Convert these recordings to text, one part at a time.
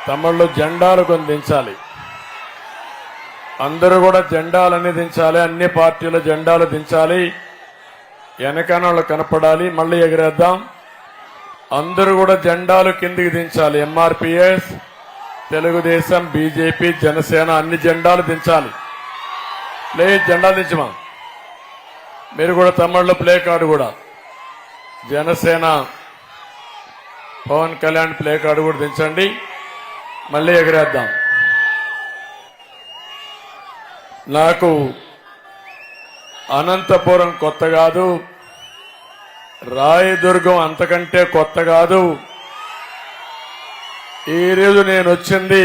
తమిళ్లో జెండాలు కొన్ని దించాలి. అందరూ కూడా జెండాలన్నీ దించాలి. అన్ని పార్టీల జెండాలు దించాలి. వెనకన వాళ్ళు కనపడాలి. మళ్ళీ ఎగిరేద్దాం. అందరూ కూడా జెండాలు కిందికి దించాలి. ఎంఆర్పీఎస్, తెలుగుదేశం, బీజేపీ, జనసేన అన్ని జెండాలు దించాలి. జెండాలు దించమా. మీరు కూడా తమిళ్లో ప్లే కార్డు కూడా జనసేన పవన్ కళ్యాణ్ ప్లే కార్డు కూడా దించండి. మళ్ళీ ఎగిరేద్దాం. నాకు అనంతపురం కొత్త కాదు, రాయదుర్గం అంతకంటే కొత్త కాదు. ఈరోజు నేను వచ్చింది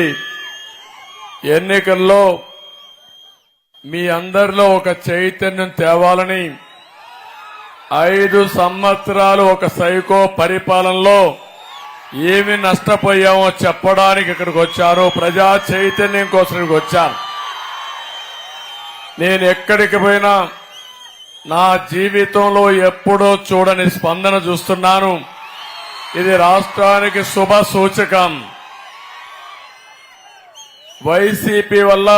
ఎన్నికల్లో మీ అందరిలో ఒక చైతన్యం తేవాలని. 5 సంవత్సరాలు ఒక సైకో పరిపాలనలో ఏమి నష్టపోయామో చెప్పడానికి ఇక్కడికి వచ్చాను. ప్రజా చైతన్యం కోసం ఇక్కడికి వచ్చాను. నేను ఎక్కడికి పోయినా నా జీవితంలో ఎప్పుడూ చూడని స్పందన చూస్తున్నాను. ఇది రాష్ట్రానికి శుభ సూచకం. వైసీపీ వల్ల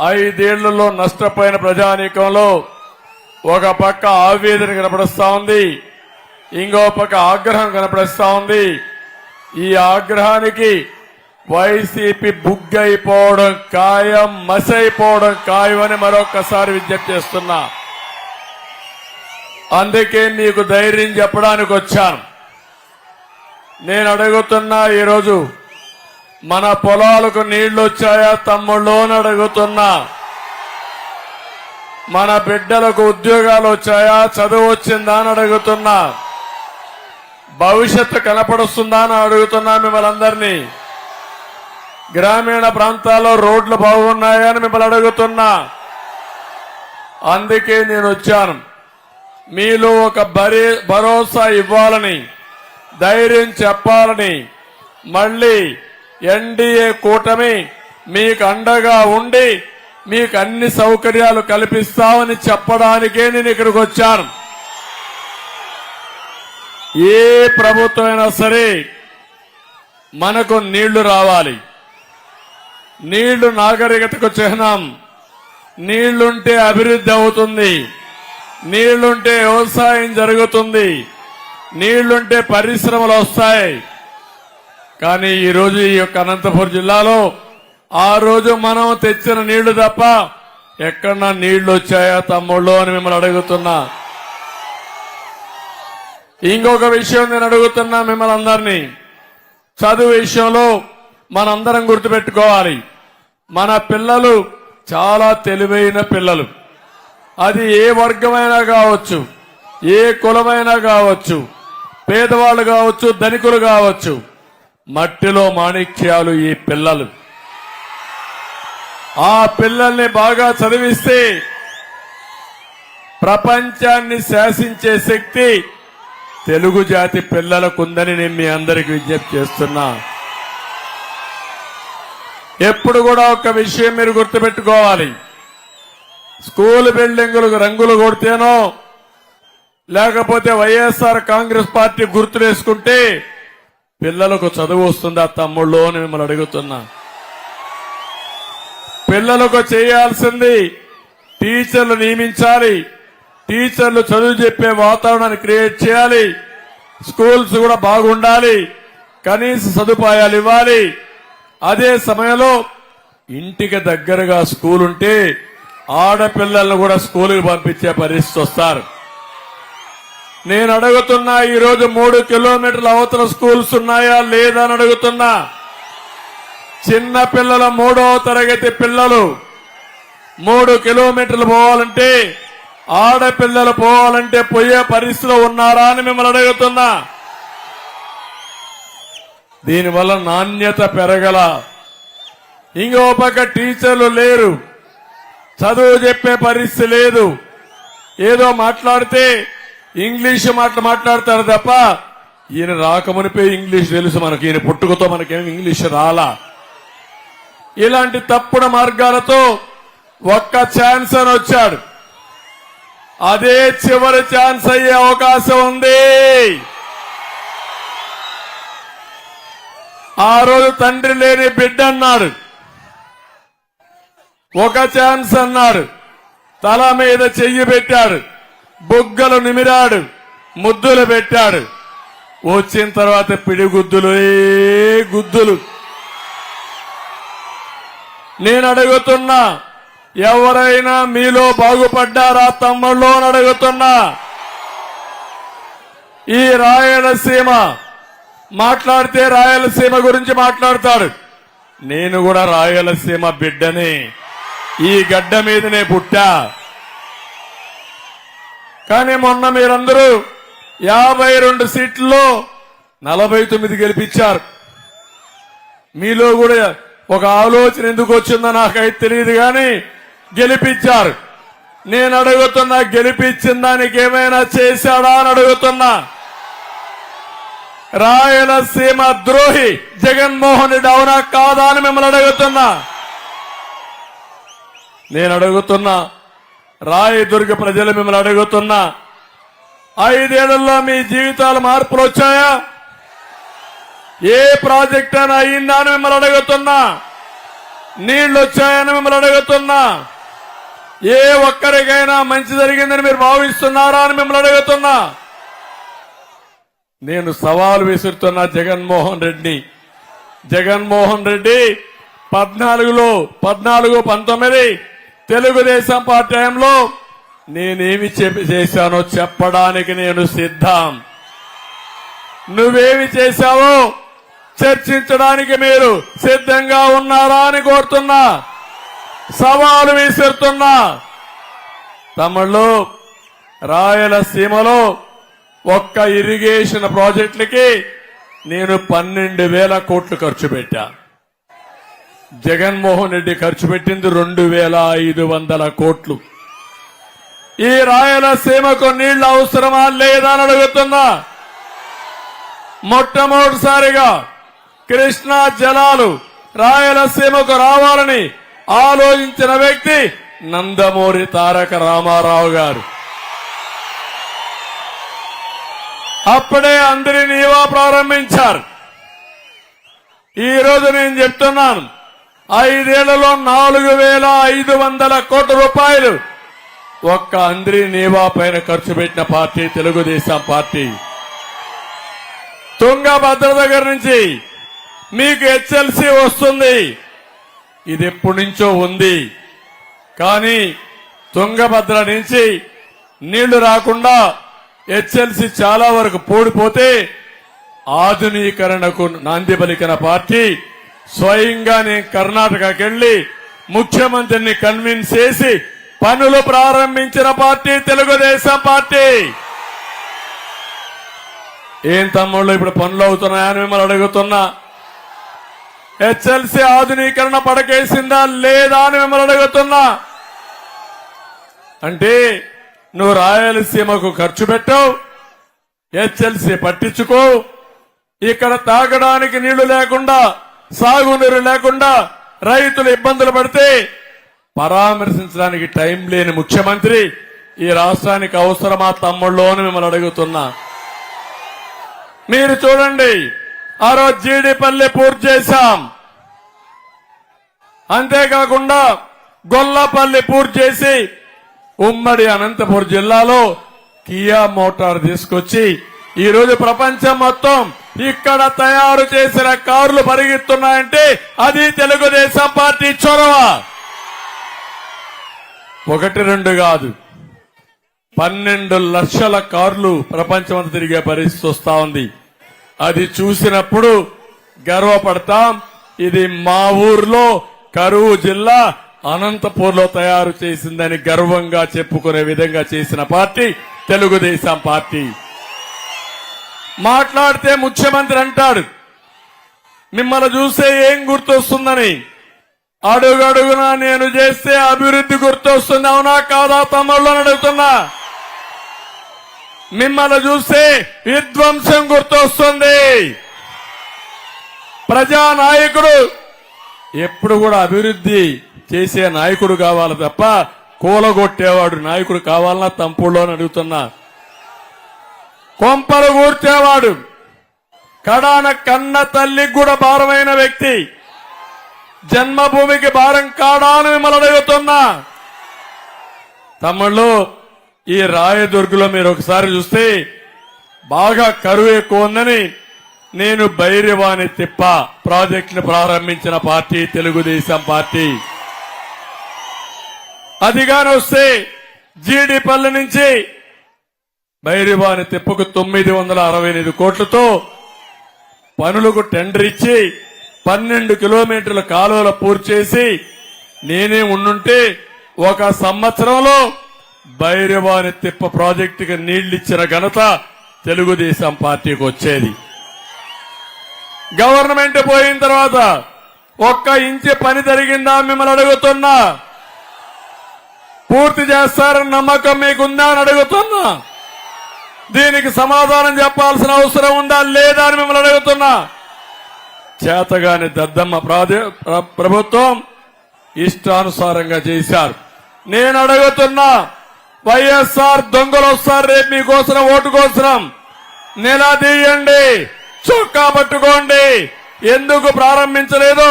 5 ఏళ్లలో నష్టపోయిన ప్రజానీకంలో ఒక పక్క ఆవేదన కనపడుస్తా ఉంది, ఇంకో పక్క ఆగ్రహం కనపడుస్తా ఉంది. ఈ ఆగ్రహానికి వైసీపీ బుగ్గైపోవడం ఖాయం, మసైపోవడం ఖాయం అని మరొకసారి విజ్ఞప్తి చేస్తున్నా. అందుకే మీకు ధైర్యం చెప్పడానికి వచ్చాను. నేను అడుగుతున్నా, ఈరోజు మన పొలాలకు నీళ్లు వచ్చాయా తమ్ముళ్ళు అని అడుగుతున్నా. మన బిడ్డలకు ఉద్యోగాలు వచ్చాయా, చదువు వచ్చిందా అని అడుగుతున్నా. భవిష్యత్తు కనపడుస్తుందా అని అడుగుతున్నా మిమ్మల్ని అందరినీ. గ్రామీణ ప్రాంతాల్లో రోడ్లు బాగున్నాయా అని మిమ్మల్ని అడుగుతున్నా. అందుకే నేను వచ్చాను. మీలో ఒక భరోసా ఇవ్వాలని, ధైర్యం చెప్పాలని, మళ్లీ ఎన్డీఏ కూటమి మీకు అండగా ఉండి మీకు అన్ని సౌకర్యాలు కల్పిస్తామని చెప్పడానికే నేను ఇక్కడికి వచ్చాను. ఏ ప్రభుత్వం అయినా సరే మనకు నీళ్లు రావాలి. నీళ్లు నాగరికతకు చిహ్నం. నీళ్లుంటే అభివృద్ధి అవుతుంది, నీళ్లుంటే వ్యవసాయం జరుగుతుంది, నీళ్లుంటే పరిశ్రమలు వస్తాయి. కానీ ఈరోజు ఈ యొక్క అనంతపురం జిల్లాలో ఆ రోజు మనం తెచ్చిన నీళ్లు తప్ప ఎక్కడన్నా నీళ్లు వచ్చాయా తమ్ముళ్ళు అని మిమ్మల్ని అడుగుతున్నా. ఇంకొక విషయం నేను అడుగుతున్నా మిమ్మల్ని అందరినీ. చదువు విషయంలో మనందరం గుర్తుపెట్టుకోవాలి. మన పిల్లలు చాలా తెలివైన పిల్లలు. అది ఏ వర్గమైనా కావచ్చు, ఏ కులమైనా కావచ్చు, పేదవాళ్ళు కావచ్చు, ధనికులు కావచ్చు. మట్టిలో మాణిక్యాలు ఈ పిల్లలు. ఆ పిల్లల్ని బాగా చదివిస్తే ప్రపంచాన్ని శాసించే శక్తి తెలుగు జాతి పిల్లలకుందని నేను మీ అందరికీ విజ్ఞప్తి చేస్తున్నా. ఎప్పుడు కూడా ఒక విషయం మీరు గుర్తుపెట్టుకోవాలి. స్కూల్ బిల్డింగులకు రంగులు కొడితేనో లేకపోతే వైఎస్ఆర్ కాంగ్రెస్ పార్టీ గుర్తులేసుకుంటే పిల్లలకు చదువు వస్తుందా తమ్ముళ్ళు అని మిమ్మల్ని అడుగుతున్నా. పిల్లలకు చేయాల్సింది టీచర్లు నియమించాలి, టీచర్లు చదువు చెప్పే వాతావరణాన్ని క్రియేట్ చేయాలి, స్కూల్స్ కూడా బాగుండాలి, కనీస సదుపాయాలు ఇవ్వాలి. అదే సమయంలో ఇంటికి దగ్గరగా స్కూల్ ఉంటే ఆడపిల్లలను కూడా స్కూలుకి పంపించే పరిస్థితి వస్తారు. నేను అడుగుతున్నా, ఈరోజు 3 కిలోమీటర్ల అవతల స్కూల్స్ ఉన్నాయా లేదా అని అడుగుతున్నా. చిన్న పిల్లల 3వ తరగతి పిల్లలు 3 కిలోమీటర్లు పోవాలంటే, ఆడపిల్లలు పోవాలంటే పోయే పరిస్థితిలో ఉన్నారా అని మిమ్మల్ని అడుగుతున్నా. దీనివల్ల నాణ్యత పెరగల. ఇంకో పక్క టీచర్లు లేరు, చదువు చెప్పే పరిస్థితి లేదు. ఏదో మాట్లాడితే ఇంగ్లీష్ మాట్లాడతారు తప్ప ఈయన రాకమునిపే ఇంగ్లీష్ తెలుసు మనకి. ఈయన పుట్టుకతో మనకేం ఇంగ్లీష్ రాలా. ఇలాంటి తప్పుడు మార్గాలతో ఒక్క ఛాన్స్ అని వచ్చాడు. అదే చివరి ఛాన్స్ అయ్యే అవకాశం ఉంది. ఆ రోజు తండ్రి లేని బిడ్డ అన్నాడు, ఒక ఛాన్స్ అన్నాడు, తల మీద చెయ్యి పెట్టాడు, బుగ్గలు నిమిరాడు, ముద్దులు పెట్టాడు. వచ్చిన తర్వాత పిడిగుద్దులు గుద్దులు. నేను అడుగుతున్నా, ఎవరైనా మీలో బాగుపడ్డారా తమ్ముళ్ళు అని అడుగుతున్నా. ఈ రాయలసీమ మాట్లాడితే రాయలసీమ గురించి మాట్లాడతాడు. నేను కూడా రాయలసీమ బిడ్డని, ఈ గడ్డ మీదనే పుట్టా. కానీ మొన్న మీరందరూ 52 సీట్లలో 49 గెలిపించారు. మీలో కూడా ఒక ఆలోచన ఎందుకు వచ్చిందో నాకైతే తెలియదు, కానీ గెలిపించారు. నేను అడుగుతున్నా, గెలిపించిన దానికి ఏమైనా చేశాడా అని అడుగుతున్నా. రాయలసీమ ద్రోహి జగన్మోహన్ రెడ్డి అవునా కాదా అని మిమ్మల్ని అడుగుతున్నా. నేను అడుగుతున్నా, రాయదుర్గ ప్రజలు మిమ్మల్ని అడుగుతున్నా, 5 ఏళ్లలో మీ జీవితాలు మార్పులు వచ్చాయా? ఏ ప్రాజెక్ట్ అయినా అయిందా అని మిమ్మల్ని అడుగుతున్నా. నీళ్లు వచ్చాయని మిమ్మల్ని అడుగుతున్నా. ఏ ఒక్కరికైనా మంచి జరిగిందని మీరు భావిస్తున్నారా అని మిమ్మల్ని అడుగుతున్నా. నేను సవాల్ విసురుతున్నా జగన్మోహన్ రెడ్డి. జగన్మోహన్ రెడ్డి 14-19 తెలుగుదేశం పార్టీ టైంలో నేనేమి చేశానో చెప్పడానికి నేను సిద్ధం. నువ్వేమి చేశావో చర్చించడానికి మీరు సిద్ధంగా ఉన్నారా అని కోరుతున్నా, సవాలు విసురుతున్నా. తమిళలో రాయలసీమలో ఒక్క ఇరిగేషన్ ప్రాజెక్టులకి నేను 12,000 కోట్లు ఖర్చు పెట్టా. జగన్మోహన్ రెడ్డి ఖర్చు పెట్టింది 2,500 కోట్లు. ఈ రాయలసీమకు నీళ్లు అవసరమా లేదా అని అడుగుతున్నా. మొట్టమొదటిసారిగా కృష్ణా జలాలు రాయలసీమకు రావాలని ఆలోచించిన వ్యక్తి నందమూరి తారక రామారావు గారు. అప్పుడే అందరి నీవా ప్రారంభించారు. ఈ రోజు నేను చెప్తున్నాను, 5 ఏళ్లలో 4,500 కోట్ల రూపాయలు ఒక్క అంద్రి నీవా పైన ఖర్చు పెట్టిన పార్టీ తెలుగుదేశం పార్టీ. తుంగభద్ర దగ్గర నుంచి మీకు హెచ్ఎల్సీ వస్తుంది, ఇది ఎప్పటి నుంచో ఉంది. కానీ తుంగభద్ర నుంచి నీళ్లు రాకుండా హెచ్ఎల్సీ చాలా వరకు పూడిపోతే ఆధునీకరణకు నాంది పలికిన పార్టీ. స్వయంగా నేను కర్ణాటకకి వెళ్లి ముఖ్యమంత్రిని కన్విన్స్ చేసి పనులు ప్రారంభించిన పార్టీ తెలుగుదేశం పార్టీ. ఏం తమ్ముళ్ళు ఇప్పుడు పనులు అవుతున్నాయని మిమ్మల్ని అడుగుతున్నా. హెచ్ఎల్సీ ఆధునీకరణ పడకేసిందా లేదా అని మిమ్మల్ని అడుగుతున్నా. అంటే నువ్వు రాయలసీమకు ఖర్చు పెట్టావు, హెచ్ఎల్సీ పట్టించుకో. ఇక్కడ తాగడానికి నీళ్లు లేకుండా, సాగునీరు లేకుండా రైతులు ఇబ్బందులు పడితే పరామర్శించడానికి టైం లేని ముఖ్యమంత్రి ఈ రాష్ట్రానికి అవసరమా తమ్ముళ్ళు అని మిమ్మల్ని అడుగుతున్నా. మీరు చూడండి, ఆ రోజు జీడిపల్లి పూర్తి చేశాం. అంతేకాకుండా గొల్లపల్లి పూర్తి చేసి ఉమ్మడి అనంతపురం జిల్లాలో కియా మోటార్ తీసుకొచ్చి ఈ రోజు ప్రపంచం మొత్తం ఇక్కడ తయారు చేసిన కార్లు పరిగెత్తున్నాయంటే అది తెలుగుదేశం పార్టీ చొరవ. 1-2 కాదు, 12 లక్షల కార్లు ప్రపంచమంతా తిరిగే పరిస్థితి వస్తా ఉంది. అది చూసినప్పుడు గర్వపడతాం. ఇది మా ఊర్లో కరూరు జిల్లా అనంతపూర్లో తయారు చేసిందని గర్వంగా చెప్పుకునే విధంగా చేసిన పార్టీ తెలుగుదేశం పార్టీ. మాట్లాడితే ముఖ్యమంత్రి అంటాడు, మిమ్మల్ని చూస్తే ఏం గుర్తొస్తుందని. అడుగడుగునా నేను చేస్తే అభివృద్ధి గుర్తొస్తుంది, అవునా కాదా తమ్ముళ్ళు అని అడుగుతున్నా. మిమ్మల్ని చూస్తే విధ్వంసం గుర్తొస్తుంది. ప్రజానాయకుడు ఎప్పుడు కూడా అభివృద్ధి చేసే నాయకుడు కావాలి తప్ప కూలగొట్టేవాడు నాయకుడు కావాలన్నా తంపుళ్ళు అని అడుగుతున్నా. కొంపలు కూర్చేవాడు, కడాన కన్న తల్లికి కూడా భారమైన వ్యక్తి. జన్మభూమికి భారం కాడా అని మిమ్మల్ని అడుగుతున్నా. తమ్ముళ్ళు, ఈ రాయదుర్గులో మీరు ఒకసారి చూస్తే బాగా కరువు ఎక్కువ ఉందని నేను భైరవాణి తిప్ప ప్రాజెక్టును ప్రారంభించిన పార్టీ తెలుగుదేశం పార్టీ. అదిగాని వస్తే జీడిపల్లి నుంచి భైరవాణి తిప్పకు 968 కోట్లతో పనులకు టెండర్ ఇచ్చి 12 కిలోమీటర్ల కాలువలు పూర్తి చేసి నేనే ఉండుంటే 1 సంవత్సరంలో భైరవాణి తిప్ప ప్రాజెక్టుకి నీళ్లిచ్చిన ఘనత తెలుగుదేశం పార్టీకి వచ్చేది. గవర్నమెంట్ పోయిన తర్వాత 1 ఇంచు పని జరిగిందా మిమ్మల్ని అడుగుతున్నా. పూర్తి చేస్తారని నమ్మకం మీకుందా అని అడుగుతున్నా. దీనికి సమాధానం చెప్పాల్సిన అవసరం ఉందా లేదా అని మిమ్మల్ని అడుగుతున్నా. చేతగాని దద్దమ్మ ప్రభుత్వం ఇష్టానుసారంగా చేశారు. నేను అడుగుతున్నా, వైఎస్ఆర్ దొంగలు వస్తారు రేపు మీకోసం ఓటు కోసం. నిలదీయండి, చొక్కా పట్టుకోండి. ఎందుకు ప్రారంభించలేదు,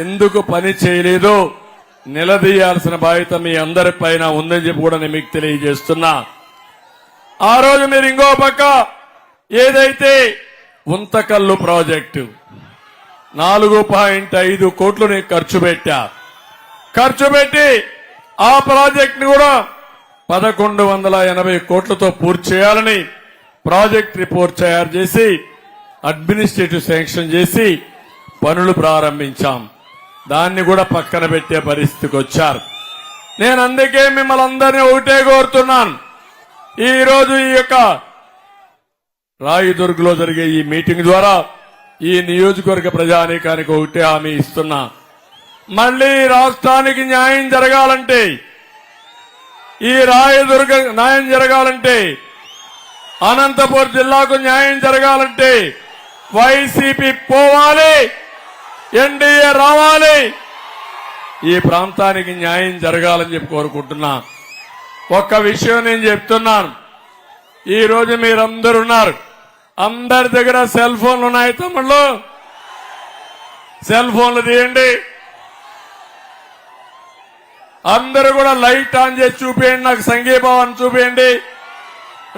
ఎందుకు పని చేయలేదు నిలదీయాల్సిన బాధ్యత మీ అందరి పైన ఉందని చెప్పి కూడా నేను మీకు తెలియజేస్తున్నా. ఆ రోజు మీరు ఇంకో పక్క ఏదైతే ఉంతకల్లు ప్రాజెక్టు 4.5 కోట్లు నేను ఖర్చు పెట్టి ఆ ప్రాజెక్ట్ ని కూడా 1180 కోట్లతో పూర్తి చేయాలని ప్రాజెక్ట్ రిపోర్ట్ తయారు చేసి అడ్మినిస్ట్రేటివ్ శాంక్షన్ చేసి పనులు ప్రారంభించాం. దాన్ని కూడా పక్కన పెట్టే పరిస్థితికి వచ్చారు. నేను అందుకే మిమ్మల్ని అందరినీ ఒకటే కోరుతున్నాను. ఈ రోజు ఈ యొక్క రాయదుర్గులో జరిగే ఈ మీటింగ్ ద్వారా ఈ నియోజకవర్గ ప్రజానీకానికి ఒకటే హామీ ఇస్తున్నా. మళ్లీ రాష్ట్రానికి న్యాయం జరగాలంటే, ఈ రాయదుర్గ న్యాయం జరగాలంటే, అనంతపురం జిల్లాకు న్యాయం జరగాలంటే వైసీపీ పోవాలి, ఎన్డీఏ రావాలి. ఈ ప్రాంతానికి న్యాయం జరగాలని చెప్పి కోరుకుంటున్నా. ఒక్క విషయం నేను చెప్తున్నాను. ఈ రోజు మీరందరూ ఉన్నారు, అందరి దగ్గర సెల్ ఫోన్లు ఉన్నాయి. తమ్ముళ్ళు, సెల్ ఫోన్లు తీయండి. అందరూ కూడా లైట్ ఆన్ చేసి చూపించండి, నాకు సంఘీభావం చూపించండి.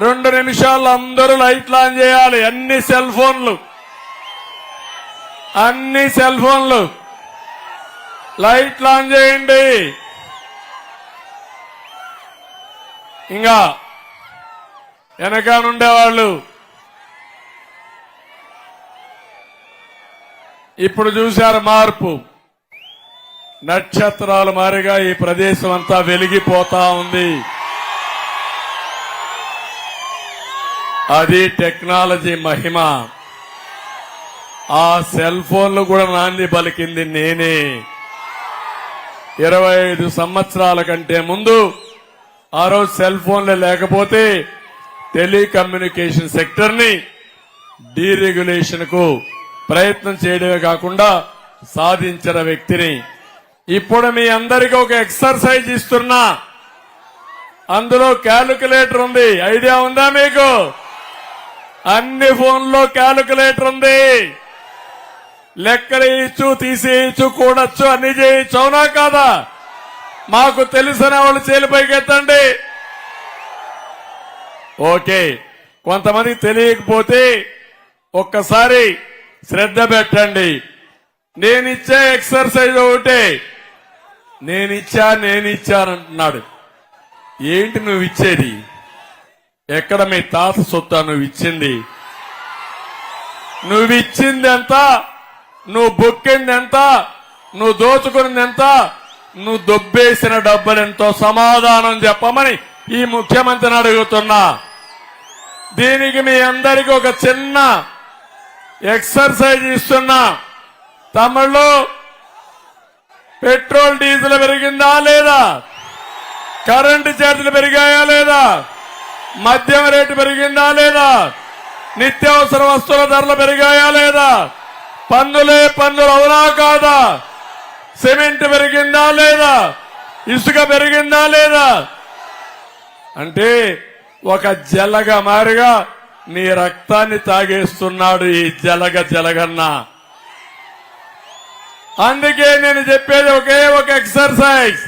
2 నిమిషాల్లో అందరూ లైట్లు ఆన్ చేయాలి. అన్ని సెల్ ఫోన్లు లైట్లు ఆన్ చేయండి. ఇంకా వెనకానుండేవాళ్ళు ఇప్పుడు చూశారు మార్పు. నక్షత్రాల మారిగా ఈ ప్రదేశం అంతా వెలిగిపోతా ఉంది. అది టెక్నాలజీ మహిమ. ఆ సెల్ ఫోన్లు కూడా నాంది పలికింది నేనే. 25 సంవత్సరాల కంటే ముందు ఆ రోజు సెల్ ఫోన్లే లేకపోతే టెలికమ్యూనికేషన్ సెక్టర్ ని డీరెగ్యులేషన్ కు ప్రయత్నం చేయడమే కాకుండా సాధించిన వ్యక్తిని. ఇప్పుడు మీ అందరికీ ఒక ఎక్సర్సైజ్ ఇస్తున్నా. అందులో క్యాలిక్యులేటర్ ఉంది. ఐడియా ఉందా మీకు? అన్ని ఫోన్లో క్యాలిక్యులేటర్ ఉంది. లెక్కలు ఇచ్చు, తీసేయచ్చు, కూడచ్చు, అన్ని చేయొచ్చు. అవునా కాదా? మాకు తెలిసిన వాళ్ళు చేలిపైకి ఎత్తండి. ఓకే, కొంతమందికి తెలియకపోతే ఒక్కసారి శ్రద్ధ పెట్టండి. నేనిచ్చే ఎక్సర్సైజ్ ఒకటే. నేనిచ్చానంటున్నాడు. ఏంటి నువ్వు ఇచ్చేది? ఎక్కడ మీ తాత సొత్తా నువ్వు ఇచ్చింది? నువ్వు ఇచ్చింది ఎంత? నువ్వు బొక్కింది ఎంత? నువ్వు దోచుకున్నది ఎంత? నువ్వు దొబ్బేసిన డబ్బులెంతో సమాధానం చెప్పమని ఈ ముఖ్యమంత్రిని అడుగుతున్నా. దీనికి మీ అందరికీ ఒక చిన్న ఎక్సర్సైజ్ ఇస్తున్నా. తమిళ్లో పెట్రోల్ డీజిల్ పెరిగిందా లేదా? కరెంటు ఛార్జీలు పెరిగాయా లేదా? మద్యం రేటు పెరిగిందా లేదా? నిత్యావసర వస్తువుల ధరలు పెరిగాయా లేదా? పన్నులే పన్నులు, అవునా కాదా? సిమెంట్ పెరిగిందా లేదా? ఇసుక పెరిగిందా లేదా? అంటే ఒక జల్లగా మారిగా మీ రక్తాన్ని తాగేస్తున్నాడు ఈ జలగన్న. అందుకే నేను చెప్పేది ఒకే ఒక ఎక్సర్సైజ్.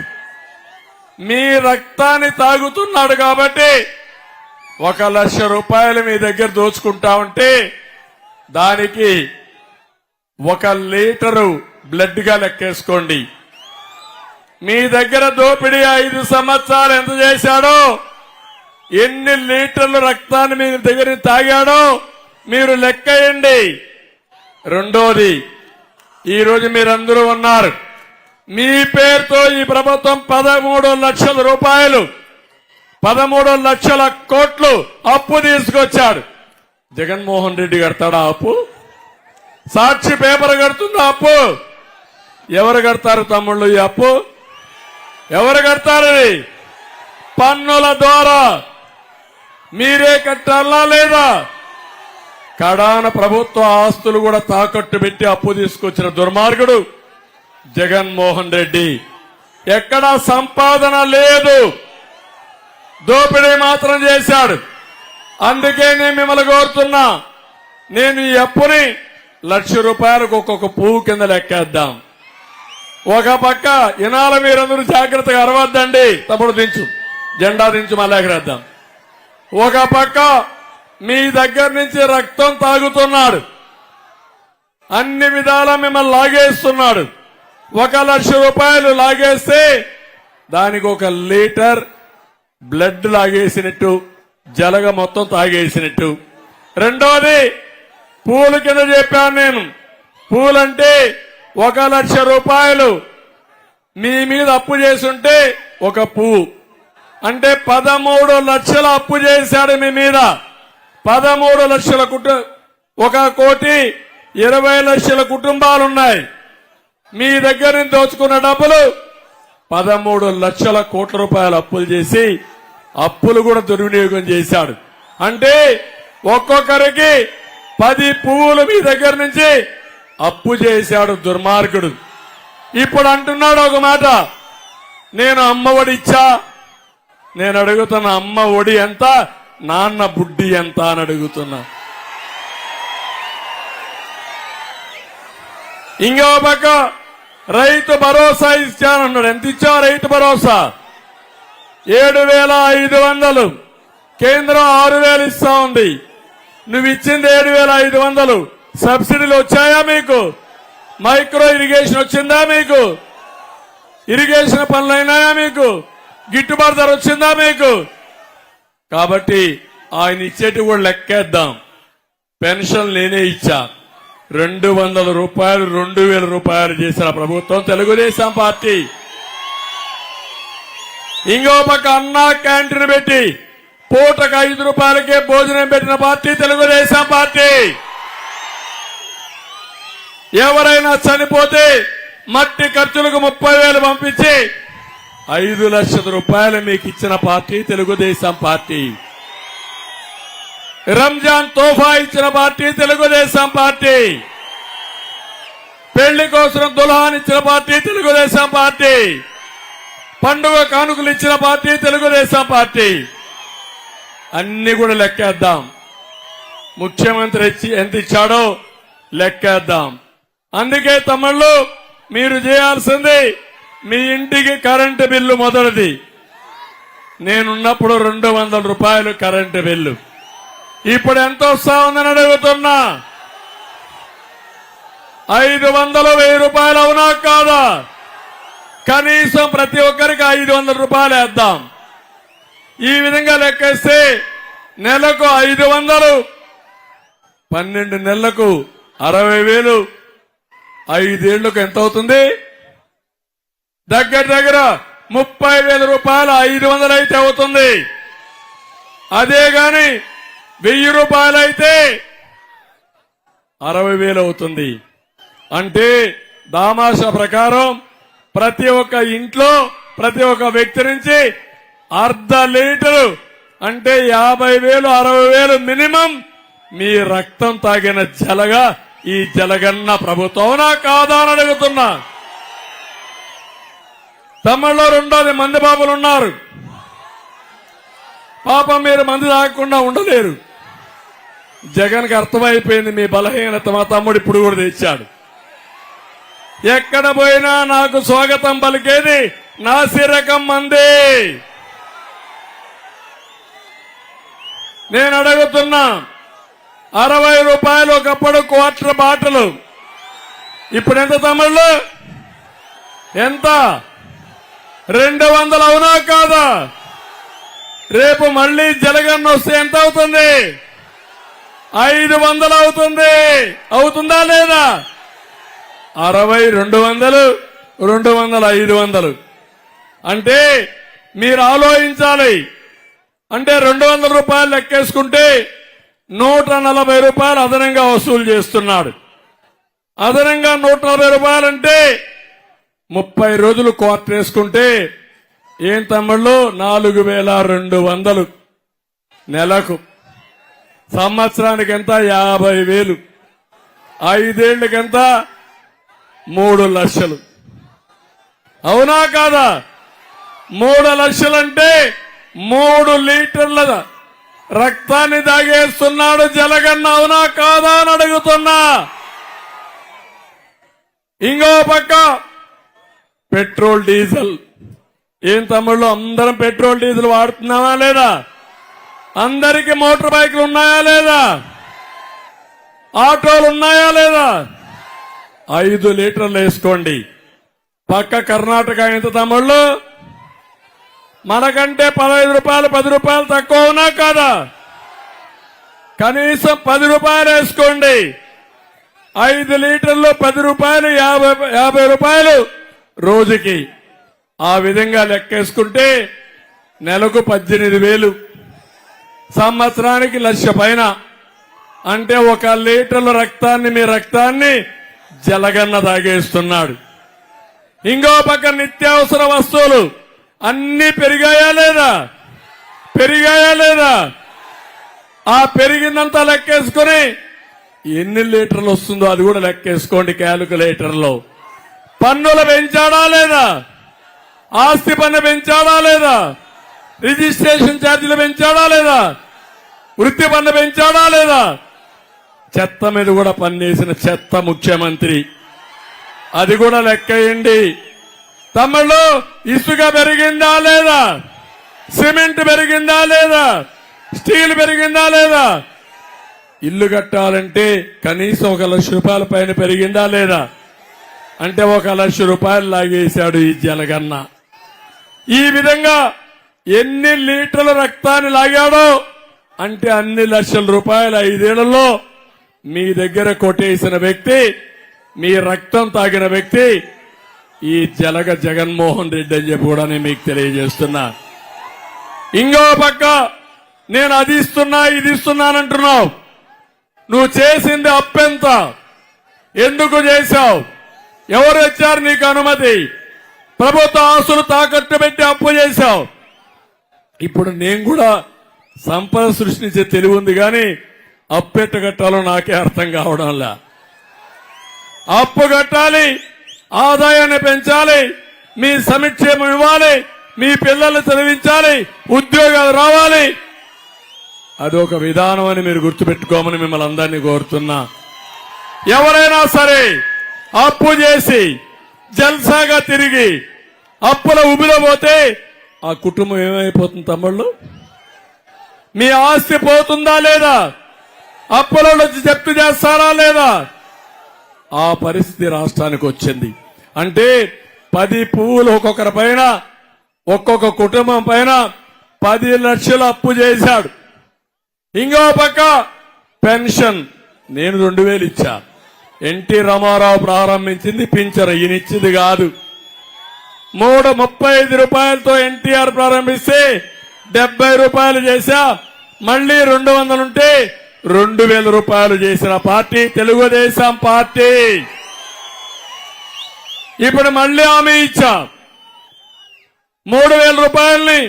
మీ రక్తాన్ని తాగుతున్నాడు కాబట్టి 1,00,000 రూపాయలు మీ దగ్గర దోచుకుంటా ఉంటే దానికి 1 లీటరు బ్లడ్ గా లెక్కేసుకోండి. మీ దగ్గర దోపిడీ 5 సంవత్సరాలు ఎంత చేశాడో, ఎన్ని లీటర్లు రక్తాన్ని మీ దగ్గర తాగాడో మీరు లెక్కేయండి. రెండోది, ఈరోజు మీరందరూ ఉన్నారు. మీ పేరుతో ఈ ప్రభుత్వం 13 లక్షల రూపాయలు 13 లక్షల కోట్లు అప్పు తీసుకొచ్చాడు. జగన్మోహన్ రెడ్డి కడతాడా అప్పు? సాక్షి పేపర్ కడుతుందా అప్పు? ఎవరు కడతారు తమ్ముళ్ళు ఈ అప్పు? ఎవరు కడతారు? పన్నుల ద్వారా మీరే కట్టాలా లేదా? కడాన ప్రభుత్వ ఆస్తులు కూడా తాకట్టు పెట్టి అప్పు తీసుకొచ్చిన దుర్మార్గుడు జగన్మోహన్ రెడ్డి. ఎక్కడా సంపాదన లేదు, దోపిడీ మాత్రం చేశాడు. అందుకే నేను మిమ్మల్ని కోరుతున్నా, నేను ఈ అప్పుని 1,00,000 రూపాయలకు ఒక్కొక్క పువ్వు కింద లెక్కేద్దాం. ఒక పక్క ఇనాల మీరందరూ జాగ్రత్తగా అరవద్దండి. తప్పుడు దించు, జెండా దించు, మళ్ళీ ఎగరేద్దాం. ఒక పక్క మీ దగ్గర నుంచి రక్తం తాగుతున్నాడు, అన్ని విధాలా మిమ్మల్ని లాగేస్తున్నాడు. 1,00,000 రూపాయలు లాగేస్తే దానికి 1 లీటర్ బ్లడ్ లాగేసినట్టు, జలగ మొత్తం తాగేసినట్టు. రెండోది, పూలు కింద చెప్పాను నేను. పూలంటే 1,00,000 రూపాయలు మీ మీద అప్పు చేసుంటే 1 పువ్వు అంటే 13 లక్షల అప్పు చేశాడు మీ మీద. 13 లక్షల 1,20,00,000 కుటుంబాలున్నాయి. మీ దగ్గర నుంచి దోచుకున్న డబ్బులు 13 లక్షల కోట్ల రూపాయలు అప్పులు చేసి అప్పులు కూడా దుర్వినియోగం చేశాడు. అంటే ఒక్కొక్కరికి 10 పువ్వులు మీ దగ్గర నుంచి అప్పు చేశాడు దుర్మార్గుడు. ఇప్పుడు అంటున్నాడు ఒక మాట, నేను అమ్మ ఒడి ఇచ్చా. నేను అడుగుతున్నా, అమ్మ ఒడి ఎంత, నాన్న బుడ్డి ఎంత అని అడుగుతున్నా. ఇంకో పక్క రైతు భరోసా ఇచ్చానన్నాడు. ఎంత ఇచ్చావు రైతు భరోసా? 7,500. కేంద్రం 6,000 ఇస్తా ఉంది. నువ్వు ఇచ్చింది 7,500. సబ్సిడీలు వచ్చాయా మీకు? మైక్రో ఇరిగేషన్ వచ్చిందా మీకు? ఇరిగేషన్ పనులు అయినాయా మీకు? గిట్టుబాటు ధర వచ్చిందా మీకు? కాబట్టి ఆయన ఇచ్చేటి కూడా లెక్కేద్దాం. పెన్షన్ నేనే ఇచ్చా. 200 రూపాయలు 2,000 రూపాయలు చేసిన ప్రభుత్వం తెలుగుదేశం పార్టీ. ఇంకో పక్క అన్నా క్యాంటీన్ పెట్టి పూటకు 5 రూపాయలకే భోజనం పెట్టిన పార్టీ తెలుగుదేశం పార్టీ. ఎవరైనా చనిపోతే మట్టి ఖర్చులకు 30,000 పంపించి 5 లక్షల రూపాయలు మీకు ఇచ్చిన పార్టీ తెలుగుదేశం పార్టీ. రంజాన్ తోఫా ఇచ్చిన పార్టీ తెలుగుదేశం పార్టీ. పెళ్లి కోసం దుల్హాన్ ఇచ్చిన పార్టీ తెలుగుదేశం పార్టీ. పండుగ కానుకలు ఇచ్చిన పార్టీ తెలుగుదేశం పార్టీ. అన్ని కూడా లెక్కేద్దాం. ముఖ్యమంత్రి ఎంత ఇచ్చాడో లెక్కేద్దాం. అందుకే తమ్ముళ్ళు, మీరు చేయాల్సింది మీ ఇంటికి కరెంటు బిల్లు మొదటిది. నేనున్నప్పుడు 200 రూపాయలు కరెంటు బిల్లు. ఇప్పుడు ఎంత వస్తా ఉందని అడుగుతున్నా. 500, 1,000 రూపాయలు అవునా కాదా? కనీసం ప్రతి ఒక్కరికి 500 రూపాయలు వేద్దాం. ఈ విధంగా లెక్కేస్తే నెలకు 500, 12 నెలలకు 60,000, 5 ఏళ్లకు ఎంత అవుతుంది? దగ్గర 30,000 రూపాయలు 500 అయితే అవుతుంది. అదే గాని 1,000 రూపాయలు అయితే 60,000 అవుతుంది. అంటే దామాషా ప్రకారం ప్రతి ఒక్క ఇంట్లో ప్రతి ఒక్క వ్యక్తి నుంచి 1/2 లీటరు అంటే 50,000, 60,000 మినిమం మీ రక్తం తాగిన జలగా ఈ జలగన్న ప్రభుత్వం కాదా అని అడుగుతున్నా. తమిళలో 2 మంది బాబులు ఉన్నారు. పాపం మీరు మంది తాగకుండా ఉండలేరు. జగన్కి అర్థమైపోయింది మీ బలహీనత. మా తమ్ముడు ఇప్పుడు కూడా తెచ్చాడు. ఎక్కడ పోయినా నాకు స్వాగతం పలికేది నాసిరకం మంది. నేను అడుగుతున్నా, 60 రూపాయలు ఒకప్పుడు క్వార్టర్ బాటలు, ఇప్పుడు ఎంత తమ్ముళ్ళు? ఎంత? 200 అవునా కాదా? రేపు మళ్ళీ జలగన్న వస్తే ఎంత అవుతుంది? 500 అవుతుంది. అవుతుందా లేదా? 60, 200, 200, 500 అంటే మీరు ఆలోచించాలి. అంటే 200 రూపాయలు లెక్కేసుకుంటే 140 రూపాయలు అదనంగా వసూలు చేస్తున్నాడు. అదనంగా 140 రూపాయలంటే 30 రోజులు క్వార్టర్ వేసుకుంటే ఏం తమ్ముళ్ళు? 4200 నెలకు. సంవత్సరానికి ఎంత? 50,000. 5 ఏళ్లకెంత? 3 లక్షలు. అవునా కాదా? 3 లక్షలంటే 3 లీటర్ల రక్తాన్ని తాగేస్తున్నాడు జలగన్న. అవునా కాదా అని అడుగుతున్నా. ఇంకో పక్క పెట్రోల్ డీజిల్. ఏం తమ్ముళ్ళు, అందరం పెట్రోల్ డీజిల్ వాడుతున్నావా లేదా? అందరికీ మోటార్ బైకులు ఉన్నాయా లేదా? ఆటోలు ఉన్నాయా లేదా? 5 లీటర్లు వేసుకోండి. పక్క కర్ణాటక ఎంత తమ్ముళ్ళు? మనకంటే 15 రూపాయలు 10 రూపాయలు తక్కువ ఉన్నా కాదా? కనీసం 10 రూపాయలు వేసుకోండి. 5 లీటర్లు 10 రూపాయలు, 50 రూపాయలు రోజుకి. ఆ విధంగా లెక్కేసుకుంటే నెలకు 18,000, సంవత్సరానికి 1,00,000 పైన. అంటే 1 లీటర్ల రక్తాన్ని, మీ రక్తాన్ని జలగన్న తాగేస్తున్నాడు. ఇంకో పక్క నిత్యావసర వస్తువులు అన్ని పెరిగాయా లేదా? పెరిగాయా లేదా? ఆ పెరిగిందంతా లెక్కేసుకుని ఎన్ని లీటర్లు వస్తుందో అది కూడా లెక్కేసుకోండి క్యాలిక్యులేటర్లో. పన్నులు పెంచాడా లేదా? ఆస్తి పన్ను పెంచాడా లేదా? రిజిస్ట్రేషన్ ఛార్జీలు పెంచాడా లేదా? వృత్తి పన్ను పెంచాడా లేదా? చెత్త మీద కూడా పన్నేసిన చెత్త ముఖ్యమంత్రి. అది కూడా లెక్కేయండి. తమ్ముళ్ళు, ఇసుక పెరిగిందా లేదా? సిమెంట్ పెరిగిందా లేదా? స్టీల్ పెరిగిందా లేదా? ఇల్లు కట్టాలంటే కనీసం 1,00,000 రూపాయల పైన పెరిగిందా లేదా? అంటే 1,00,000 రూపాయలు లాగేశాడు ఈ జలగన్న. ఈ విధంగా ఎన్ని లీటర్ల రక్తాన్ని లాగాడో అంటే అన్ని లక్షల రూపాయలు 5 ఏళ్లలో మీ దగ్గర కొట్టేసిన వ్యక్తి, మీ రక్తం తాగిన వ్యక్తి ఈ జగన్మోహన్ రెడ్డి అని చెప్పి కూడా నేను మీకు తెలియజేస్తున్నా. ఇంకో పక్క నేను అది ఇస్తున్నా ఇది ఇస్తున్నానంటున్నావు. నువ్వు చేసింది అప్పెంత? ఎందుకు చేశావు? ఎవరు ఇచ్చారు నీకు అనుమతి? ప్రభుత్వ ఆస్తులు తాకట్టు పెట్టి అప్పు చేశావు. ఇప్పుడు నేను కూడా సంపద సృష్టించే తెలివి ఉంది కానీ అప్పెట్ట కట్టాలో నాకే అర్థం కావడంలా. అప్పు కట్టాలి, ఆదాయాన్ని పెంచాలి, మీ సంక్షేమం ఇవ్వాలి, మీ పిల్లల్ని చదివించాలి, ఉద్యోగాలు రావాలి. అదొక విధానం అని మీరు గుర్తుపెట్టుకోమని మిమ్మల్ని అందరినీ కోరుతున్నా. ఎవరైనా సరే అప్పు చేసి జల్సాగా తిరిగి అప్పుల ఉబిలో పోతే ఆ కుటుంబం ఏమైపోతుంది తమ్ముళ్ళు? మీ ఆస్తి పోతుందా లేదా? అప్పులో వచ్చి జప్తు చేస్తారా లేదా? ఆ పరిస్థితి రాష్ట్రానికి వచ్చింది. అంటే 10 పువ్వులు ఒక్కొక్కరి పైన, ఒక్కొక్క కుటుంబం పైన 10 లక్షలు అప్పు చేశాడు. ఇంకో పక్క పెన్షన్ నేను 2,000 ఇచ్చా. ఎన్టీ రామారావు ప్రారంభించింది పింఛను, ఈయనిచ్చింది కాదు. 35 రూపాయలతో ఎన్టీఆర్ ప్రారంభిస్తే 70 రూపాయలు చేశా. మళ్లీ 200 ఉంటే 2,000 రూపాయలు చేసిన పార్టీ తెలుగుదేశం పార్టీ. ఇప్పుడు మళ్లీ హామీ ఇచ్చా, 3,000 రూపాయల్ని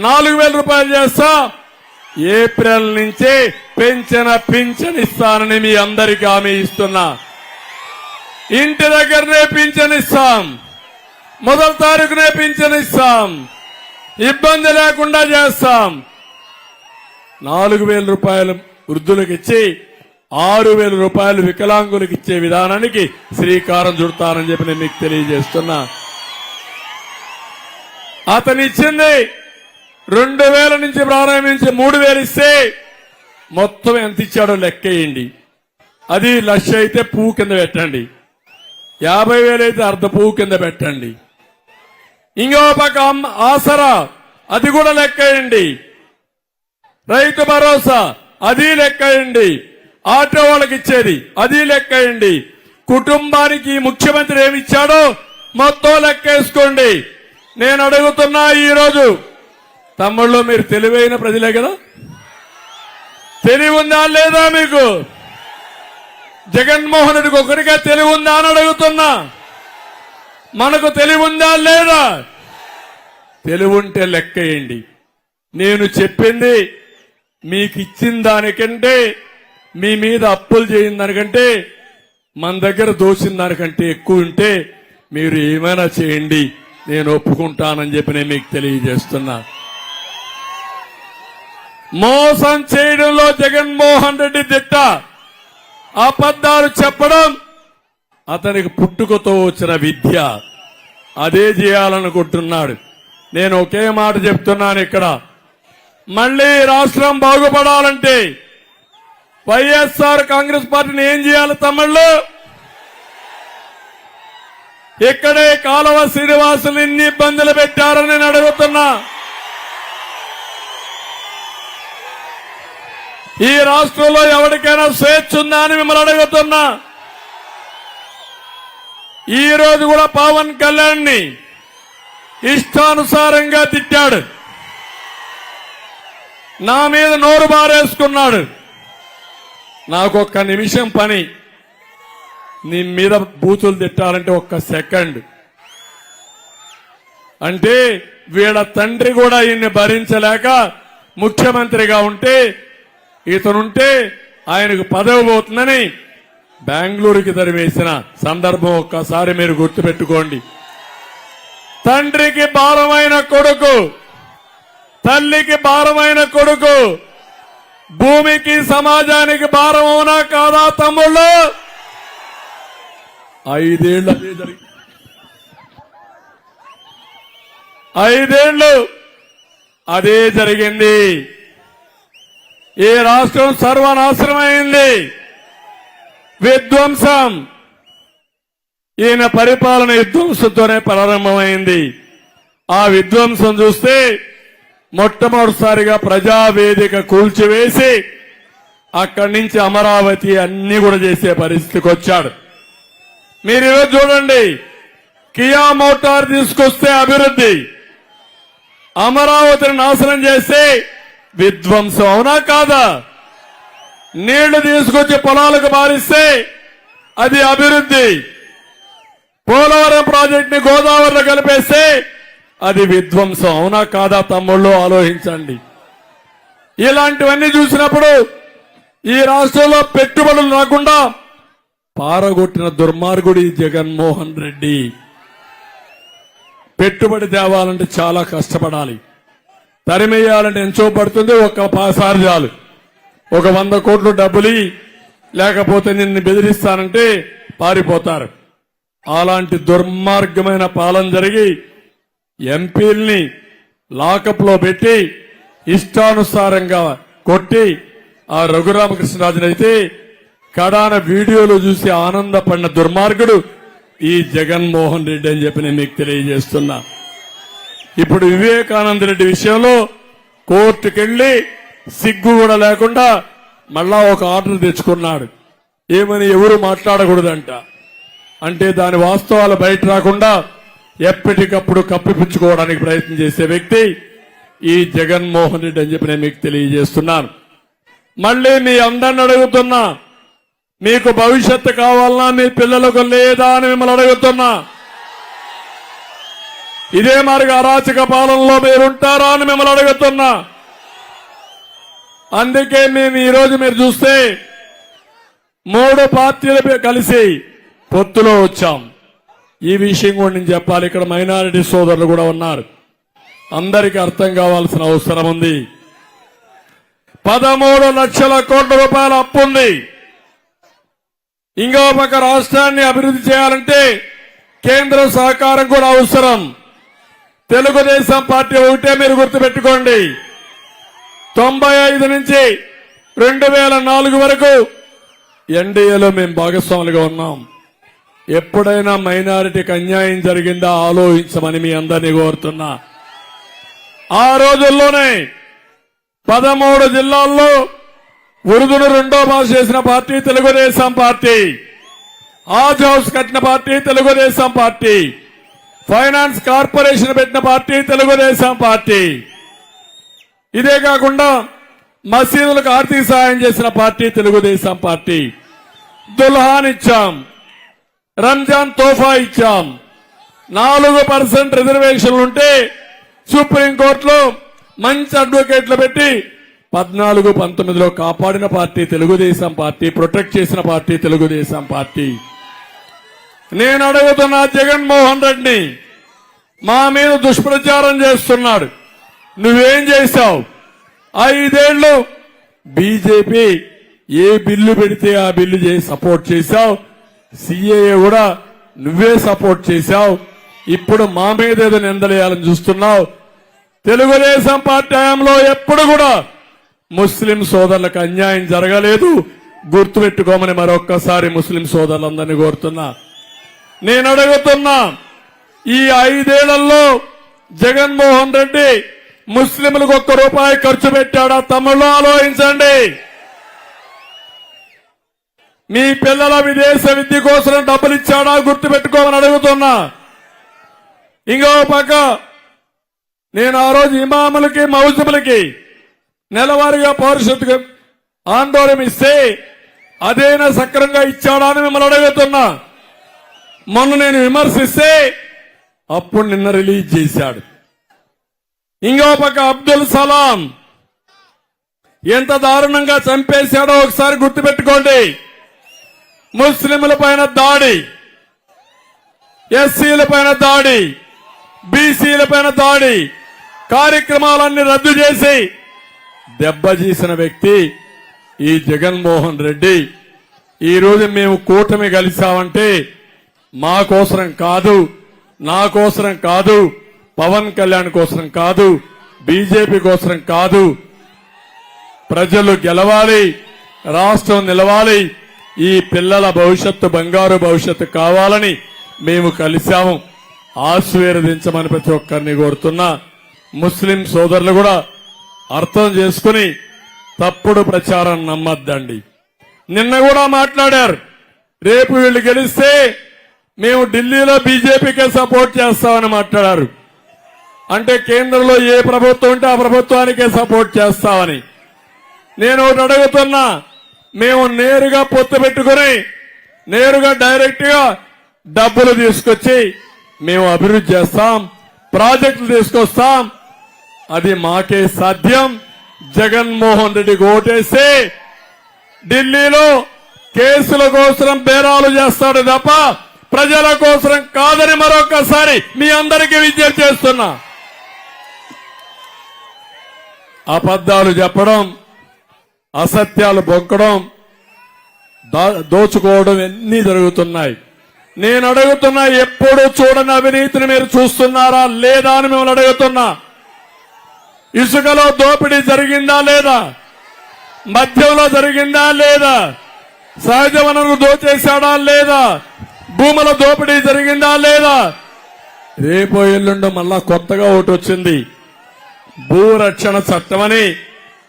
4,000 రూపాయలు చేస్తా. ఏప్రిల్ నుంచే పింఛన్ ఇస్తానని మీ అందరికీ హామీ ఇస్తున్నా. ఇంటి దగ్గరనే పింఛన్ ఇస్తాం, మొదటి తారీఖునే పింఛన్ ఇస్తాం, ఇబ్బంది లేకుండా చేస్తాం. 4,000 రూపాయలు వృద్ధులకు ఇచ్చి 6,000 రూపాయలు వికలాంగులకు ఇచ్చే విధానానికి శ్రీకారం చుడతానని చెప్పి నేను మీకు తెలియజేస్తున్నా. అతను ఇచ్చింది 2,000 నుంచి ప్రారంభించి 3,000 ఇస్తే మొత్తం ఎంత ఇచ్చాడో లెక్కేయండి. అది 1,00,000 అయితే పువ్వు కింద పెట్టండి, 50,000 అయితే అర్ధ పువ్వు కింద పెట్టండి. ఇంకో పక్క ఆసరా అది కూడా లెక్కేయండి, రైతు భరోసా అది లెక్కేయండి, ఆటో వాళ్ళకి ఇచ్చేది అది లెక్కేయండి, కుటుంబానికి ముఖ్యమంత్రి ఏమిచ్చాడో మొత్తం లెక్కేసుకోండి. నేను అడుగుతున్నా ఈరోజు, తమ్ముళ్ళు మీరు తెలివైన ప్రజలే కదా, తెలివి ఉందా లేదా మీకు? జగన్మోహన్ రెడ్డికి ఒకరిగా తెలివి ఉందా అని అడుగుతున్నా. మనకు తెలివి ఉందా లేదా? తెలివి ఉంటే లెక్కేయండి. నేను చెప్పింది మీకు ఇచ్చిన దానికంటే, మీ మీద అప్పులు చేయని దానికంటే, మన దగ్గర దోచిన దానికంటే ఎక్కువ ఉంటే మీరు ఏమైనా చేయండి, నేను ఒప్పుకుంటానని చెప్పి నేను మీకు తెలియజేస్తున్నా. మోసం చేయడంలో జగన్మోహన్ రెడ్డి దిట్ట. అబద్దాలు చెప్పడం అతనికి పుట్టుకతో వచ్చిన విద్య. అదే చేయాలనుకుంటున్నాడు. నేను ఒకే మాట చెప్తున్నాను ఇక్కడ, మళ్లీ రాష్ట్రం బాగుపడాలంటే వైఎస్ఆర్ కాంగ్రెస్ పార్టీని ఏం చేయాలి తమ్ముళ్ళు? ఇక్కడే కాలువ శ్రీనివాసులు ఇన్ని ఇబ్బందులు పెట్టారని నేను అడుగుతున్నా. ఈ రాష్ట్రంలో ఎవరికైనా స్వేచ్ఛ ఉందా అని మిమ్మల్ని అడుగుతున్నా. ఈ రోజు కూడా పవన్ కళ్యాణ్ ని ఇష్టానుసారంగా తిట్టాడు, నా మీద నోరు బారేసుకున్నాడు. నాకొక్క నిమిషం పని, నీ మీద బూతులు తిట్టాలంటే ఒక్క సెకండ్. అంటే వీళ్ళ తండ్రి కూడా ఈయన్ని భరించలేక ముఖ్యమంత్రిగా ఉంటే, ఇతనుంటే ఆయనకు పదవి పోతుందని బెంగళూరుకి తరివేసిన సందర్భం ఒక్కసారి మీరు గుర్తుపెట్టుకోండి. తండ్రికి భారమైన కొడుకు, తల్లికి భారమైన కొడుకు భూమికి సమాజానికి భారం అవునా కాదా తమ్ముళ్ళు? 5 ఏళ్ళు అదే జరిగింది. 5 ఏళ్ళు అదే జరిగింది. ఈ రాష్ట్రం సర్వనాశనమైంది, విధ్వంసం. ఈయన పరిపాలన విధ్వంసంతోనే ప్రారంభమైంది. ఆ విధ్వంసం చూస్తే మొట్టమొదటిసారిగా ప్రజావేదిక కూల్చివేసి అక్కడి నుంచి అమరావతి అన్ని కూడా చేసే పరిస్థితికి వచ్చాడు. మీరు ఈరోజు చూడండి, కియా మోటార్ తీసుకొస్తే అభివృద్ధి, అమరావతిని నాశనం చేస్తే విధ్వంసం. అవునా కాదా? నీళ్లు తీసుకొచ్చి పొలాలకు బారిస్తే అది అభివృద్ధి. పోలవరం ప్రాజెక్ట్ ని గోదావరిలో కలిపేస్తే అది విధ్వంసం. అవునా కాదా తమ్ముళ్ళు? ఆలోచించండి. ఇలాంటివన్నీ చూసినప్పుడు ఈ రాష్ట్రంలో పెట్టుబడులు రాకుండా పారగొట్టిన దుర్మార్గుడు ఈ జగన్మోహన్ రెడ్డి. పెట్టుబడి తేవాలంటే చాలా కష్టపడాలి, తరిమేయాలంటే ఎంతో పడుతుంది. ఒక్క పాసారు చాలు, ఒక 100 కోట్లు డబ్బులు లేకపోతే నిన్ను బెదిరిస్తానంటే పారిపోతారు. అలాంటి దుర్మార్గమైన పాలన జరిగి ఎంపీల్ని లాకప్ లో పెట్టి ఇష్టానుసారంగా కొట్టి ఆ రఘురామకృష్ణరాజునైతే కడాన వీడియోలో చూసి ఆనందపడిన దుర్మార్గుడు ఈ జగన్మోహన్ రెడ్డి అని చెప్పి నేను మీకు తెలియజేస్తున్నా. ఇప్పుడు వివేకానంద రెడ్డి విషయంలో కోర్టుకెళ్లి సిగ్గు కూడా లేకుండా మళ్ళా ఒక ఆర్డర్ తెచ్చుకున్నాడు. ఏమని? ఎవరు మాట్లాడకూడదంట. అంటే దాని వాస్తవాలు బయట రాకుండా ఎప్పటికప్పుడు కప్పిపుచ్చుకోవడానికి ప్రయత్నం చేసే వ్యక్తి ఈ జగన్మోహన్ రెడ్డి అని చెప్పి నేను మీకు తెలియజేస్తున్నాను. మళ్ళీ మీ అందరిని అడుగుతున్నా, మీకు భవిష్యత్తు కావాలన్నా మీ పిల్లలకు లేదా అని మిమ్మల్ని అడుగుతున్నా. ఇదే మరి అరాచక పాలనలో మీరుంటారా అని మిమ్మల్ని అడుగుతున్నా. అందుకే మేము ఈరోజు మీరు చూస్తే 3 పార్టీలు కలిసి పొత్తులో వచ్చాం. ఈ విషయం కూడా నేను చెప్పాలి. ఇక్కడ మైనారిటీ సోదరులు కూడా ఉన్నారు, అందరికీ అర్థం కావాల్సిన అవసరం ఉంది. 13 లక్షల కోట్ల రూపాయల అప్పు ఉంది. ఇంకో పక్క రాష్ట్రాన్ని అభివృద్ధి చేయాలంటే కేంద్ర సహకారం కూడా అవసరం. తెలుగుదేశం పార్టీ ఒకటే మీరు గుర్తుపెట్టుకోండి, 95 నుంచి 2004 వరకు ఎన్డీఏలో మేము భాగస్వాములుగా ఉన్నాం. ఎప్పుడైనా మైనారిటీకి అన్యాయం జరిగిందా ఆలోచించమని మీ అందరినీ కోరుతున్నా. ఆ రోజుల్లోనే 13 జిల్లాల్లో ఉర్దూను రెండో భాష చేసిన పార్టీ తెలుగుదేశం పార్టీ, ఆజ్ హౌస్ కట్టిన party Telugu Desam party, finance corporation పెట్టిన పార్టీ తెలుగుదేశం పార్టీ. ఇదే కాకుండా మసీదులకు ఆర్థిక సహాయం చేసిన పార్టీ తెలుగుదేశం పార్టీ. దుల్హాన్ ఇచ్చాం, రంజాన్ తోఫా ఇచ్చాం. 4% రిజర్వేషన్లు ఉంటే సుప్రీంకోర్టులో మంచి అడ్వకేట్లు పెట్టి 14-19లో కాపాడిన పార్టీ తెలుగుదేశం పార్టీ, ప్రొటెక్ట్ చేసిన పార్టీ తెలుగుదేశం పార్టీ. నేను అడుగుతున్నా జగన్మోహన్ రెడ్డి, మా మీద దుష్ప్రచారం చేస్తున్నాడు. నువ్వేం చేశావు? 5 ఏళ్లు బీజేపీ ఏ బిల్లు పెడితే ఆ బిల్లు చేసి సపోర్ట్ చేశావు. సిఏఏ కూడా నువ్వే సపోర్ట్ చేశావు. ఇప్పుడు మా మీద ఏదో నిందలేయాలని చూస్తున్నావు. తెలుగుదేశం పార్టీ హయాంలో ఎప్పుడు కూడా ముస్లిం సోదరులకు అన్యాయం జరగలేదు. గుర్తుపెట్టుకోమని మరొక్కసారి ముస్లిం సోదరులందరినీ కోరుతున్నా. నేను అడుగుతున్నా, ఈ 5 ఏళ్లలో జగన్మోహన్ రెడ్డి ముస్లింలకు ₹1 ఖర్చు పెట్టాడా? తమ్ముళ్ళు ఆలోచించండి. మీ పిల్లల విదేశ విద్య కోసం డబ్బులు ఇచ్చాడా? గుర్తుపెట్టుకోమని అడుగుతున్నా. ఇంకో పక్క నేను ఆ రోజు ఇమాములకి మౌజుములకి నెలవారీగా పౌరసత్వ ఆందోళన ఇస్తే అదేనా సక్రంగా ఇచ్చాడా అని మిమ్మల్ని అడుగుతున్నా. మొన్న నేను విమర్శిస్తే అప్పుడు నిన్న రిలీజ్ చేశాడు. ఇంకో పక్క అబ్దుల్ సలాం ఎంత దారుణంగా చంపేశాడో ఒకసారి గుర్తుపెట్టుకోండి. ముస్లింల పైన దాడి, ఎస్సీల పైన దాడి, బీసీల పైన దాడి, కార్యక్రమాలన్నీ రద్దు చేసి దెబ్బతీసిన వ్యక్తి ఈ జగన్మోహన్ రెడ్డి. ఈ రోజు మేము కూటమి కలిసామంటే మా కోసరం కాదు, నా కోసరం కాదు, పవన్ కళ్యాణ్ కోసరం కాదు, బీజేపీ కోసరం కాదు. ప్రజలు గెలవాలి, రాష్ట్రం నిలవాలి, ఈ పిల్లల భవిష్యత్తు బంగారు భవిష్యత్తు కావాలని మేము కలిశాము. ఆశీర్వదించమని ప్రతి ఒక్కరిని కోరుతున్నా. ముస్లిం సోదరులు కూడా అర్థం చేసుకుని తప్పుడు ప్రచారం నమ్మద్దండి. నిన్న కూడా మాట్లాడారు, రేపు వీళ్ళు గెలిస్తే మేము ఢిల్లీలో బీజేపీకే సపోర్ట్ చేస్తామని మాట్లాడారు. అంటే కేంద్రంలో ఏ ప్రభుత్వం ఉంటే ఆ ప్రభుత్వానికే సపోర్ట్ చేస్తామని. నేను ఒకటి అడుగుతున్నా, మేము నేరుగా పొత్తు పెట్టుకుని నేరుగా డైరెక్ట్ గా డబ్బులు తీసుకొచ్చి మేము అభివృద్ధి చేస్తాం, ప్రాజెక్టులు తీసుకొస్తాం. అది మాకే సాధ్యం. జగన్మోహన్ రెడ్డికి ఓటేస్తే ఢిల్లీలో కేసుల కోసం బేరాలు చేస్తాడు తప్ప ప్రజల కోసం కాదని మరొకసారి మీ అందరికీ విజ్ఞప్తి చేస్తున్నా. అబద్ధాలు చెప్పడం, అసత్యాలు బొక్కడం, దోచుకోవడం అన్నీ జరుగుతున్నాయి. నేను అడుగుతున్నా, ఎప్పుడు చూడని అవినీతిని మీరు చూస్తున్నారా లేదా అని మిమ్మల్ని అడుగుతున్నా. ఇసుకలో దోపిడీ జరిగిందా లేదా? మద్యంలో జరిగిందా లేదా? సహజ వనరులు దోచేశాడా లేదా? భూముల దోపిడీ జరిగిందా లేదా? రేపో ఎల్లుండో మళ్ళా కొత్తగా ఒకటి వచ్చింది, భూరక్షణ చట్టమని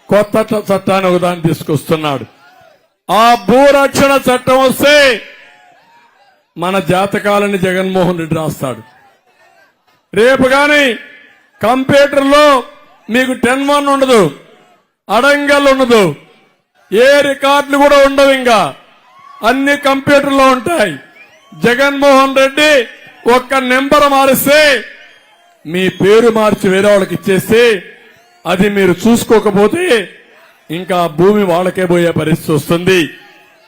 కొత్త చట్టాన్ని ఒకదాన్ని తీసుకొస్తున్నాడు. ఆ భూరక్షణ చట్టం వస్తే మన జాతకాలని జగన్మోహన్ రెడ్డి రాస్తాడు. రేపు గాని కంప్యూటర్లో మీకు 10-1 ఉండదు, అడంగల్ ఉండదు, ఏ రికార్డులు కూడా ఉండవు. ఇంకా అన్ని కంప్యూటర్లో ఉంటాయి. జగన్మోహన్ రెడ్డి ఒక్క నెంబర్ మారిస్తే మీ పేరు మార్చి వేరే వాళ్ళకి ఇచ్చేస్తే అది మీరు చూసుకోకపోతే ఇంకా భూమి వాళ్ళకే పోయే పరిస్థితి వస్తుంది.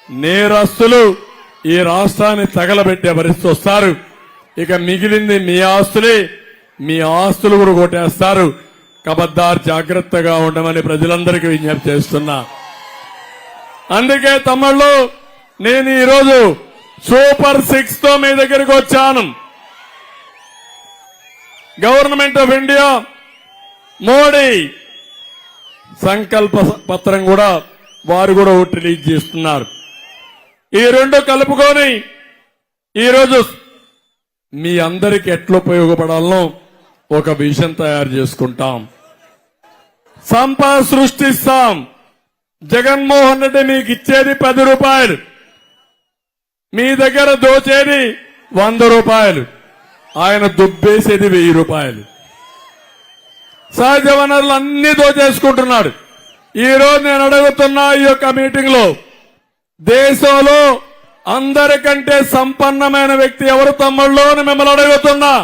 నేరస్తులు ఈ రాష్ట్రాన్ని తగలబెట్టే పరిస్థితి వస్తారు. ఇక మిగిలింది మీ ఆస్తులే, మీ ఆస్తులు కూడా కొట్టేస్తారు. కబద్దార్ జాగ్రత్తగా ఉండమని ప్రజలందరికీ విజ్ఞప్తి చేస్తున్నా. అందుకే తమ్ముళ్ళు, నేను ఈరోజు సూపర్ 6 తో మీ దగ్గరికి వచ్చాను. గవర్నమెంట్ ఆఫ్ ఇండియా మోడీ సంకల్ప పత్రం కూడా వారు కూడా ఒకటి రిలీజ్ చేస్తున్నారు. ఈ రెండు కలుపుకొని ఈరోజు మీ అందరికి ఎట్లా ఉపయోగపడాలనో ఒక విజన్ తయారు చేసుకుంటాం. సంపద సృష్టిస్తాం. జగన్మోహన్ రెడ్డి మీకు ఇచ్చేది 10 రూపాయలు, మీ దగ్గర దోచేది 100 రూపాయలు, ఆయన దుబ్బేసేది 1000 రూపాయలు. సహజ వనరులు అన్ని దోచేసుకుంటున్నాడు. ఈ రోజు నేను అడుగుతున్నా, ఈ యొక్క మీటింగ్ లో దేశంలో అందరికంటే సంపన్నమైన వ్యక్తి ఎవరు తమ్ముళ్ళు అని మిమ్మల్ని అడుగుతున్నా.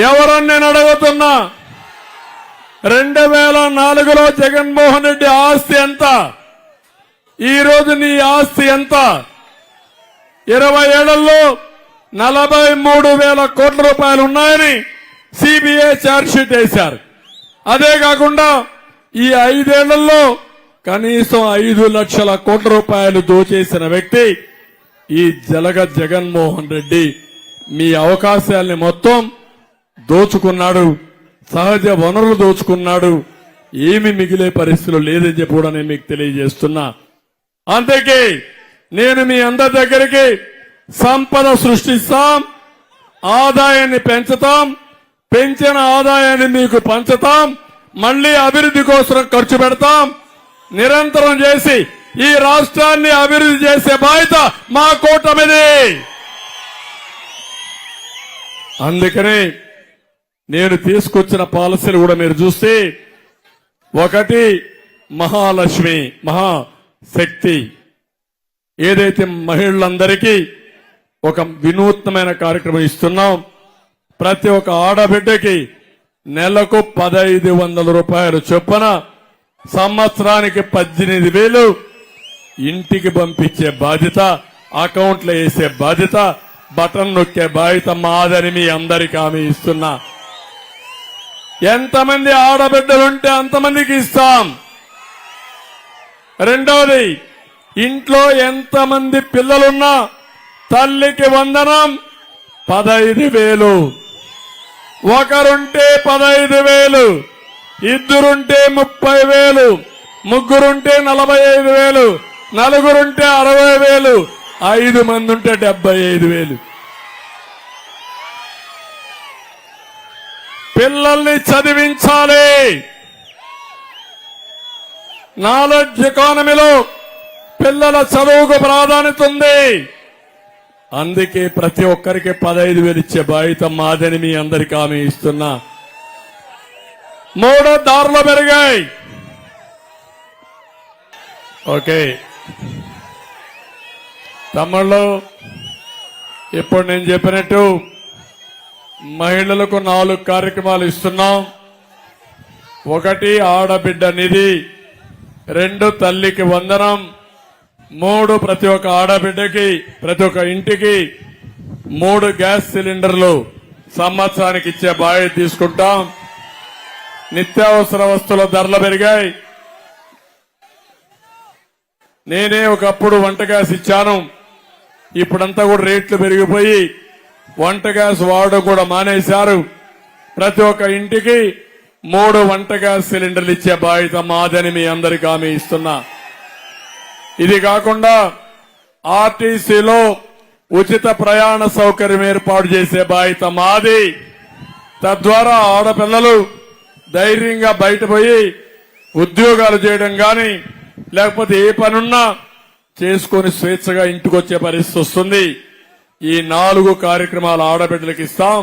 ఎవరని నేను అడుగుతున్నా. 2004లో జగన్మోహన్ రెడ్డి ఆస్తి ఎంత? ఈ రోజు నీ ఆస్తి ఎంత? 20 ఏళ్లలో 43,000 కోట్ల రూపాయలు ఉన్నాయని సిబిఐ ఛార్జ్షీట్ వేశారు. అదే కాకుండా ఈ 5 ఏళ్లలో కనీసం 5 లక్షల కోట్ల రూపాయలు దోచేసిన వ్యక్తి ఈ జగన్మోహన్ రెడ్డి. మీ అవకాశాల్ని మొత్తం దోచుకున్నాడు, సహజ వనరులు దోచుకున్నాడు. ఏమి మిగిలే పరిస్థితులు లేదని చెప్పి కూడా నేను మీకు తెలియజేస్తున్నా. అందుకే నేను మీ అందరి దగ్గరికి సంపద సృష్టిస్తాం, ఆదాయాన్ని పెంచుతాం, పెంచిన ఆదాయాన్ని మీకు పంచుతాం, మళ్లీ అభివృద్ధి కోసం ఖర్చు పెడతాం, నిరంతరం చేసి ఈ రాష్ట్రాన్ని అభివృద్ధి చేసే బాధ్యత మా కూటమిది. అందుకని నేను తీసుకొచ్చిన పాలసీలు కూడా మీరు చూస్తే, ఒకటి మహాలక్ష్మి, మహాశక్తి, ఏదైతే మహిళలందరికీ ఒక వినూత్నమైన కార్యక్రమం ఇస్తున్నాం. ప్రతి ఒక్క ఆడబిడ్డకి నెలకు 1,500 రూపాయలు చొప్పున సంవత్సరానికి 18,000 ఇంటికి పంపించే బాధ్యత, అకౌంట్లో వేసే బాధ్యత, బటన్ నొక్కే బాధ్యత మాదని మీ అందరికీ హామీ ఇస్తున్నా. ఎంతమంది ఆడబిడ్డలుంటే అంతమందికి ఇస్తాం. రెండవది, ఇంట్లో ఎంతమంది పిల్లలున్నా తల్లికి వందనం 15,000. ఒకరుంటే 15,000, ఇద్దరుంటే 30,000, ముగ్గురుంటే 45,000, నలుగురుంటే 60,000, 5 మంది ఉంటే 75,000. పిల్లల్ని చదివించాలి. నాలెడ్జ్ ఎకానమీలో పిల్లల చదువుకు ప్రాధాన్యత ఉంది. అందుకే ప్రతి ఒక్కరికి 15,000 ఇచ్చే బాధ్యత మాదని మీ అందరికీ హామీ ఇస్తున్నా. 3 ధరలు పెరిగాయి. ఓకే తమ్ముళ్ళు, ఇప్పుడు నేను చెప్పినట్టు మహిళలకు 4 కార్యక్రమాలు ఇస్తున్నాం. 1 ఆడబిడ్డ నిధి, 2 తల్లికి వందనం, 3 ప్రతి ఒక్క ఆడబిడ్డకి, ప్రతి ఒక్క ఇంటికి 3 గ్యాస్ సిలిండర్లు సంవత్సరానికి ఇచ్చే బాధ్యత తీసుకుంటాం. నిత్యావసర వస్తువుల ధరలు పెరిగాయి. నేనే ఒకప్పుడు వంట గ్యాస్ ఇచ్చాను. ఇప్పుడంతా కూడా రేట్లు పెరిగిపోయి వంట గ్యాస్ వాడడం కూడా మానేశారు. ప్రతి ఒక్క ఇంటికి 3 వంట గ్యాస్ సిలిండర్లు ఇచ్చే బాధ్యత మాదని మీ అందరికీ హామీ ఇస్తున్నా. ఇది కాకుండా ఆర్టీసీలో ఉచిత ప్రయాణ సౌకర్యం ఏర్పాటు చేసే బాధ్యత మాది. తద్వారా ఆడపిల్లలు ధైర్యంగా బయటపోయి ఉద్యోగాలు చేయడం గాని, లేకపోతే ఏ పనున్నా చేసుకుని స్వేచ్ఛగా ఇంటికి వచ్చే పరిస్థితి వస్తుంది. ఈ 4 కార్యక్రమాలు ఆడబిడ్డలకు ఇస్తాం.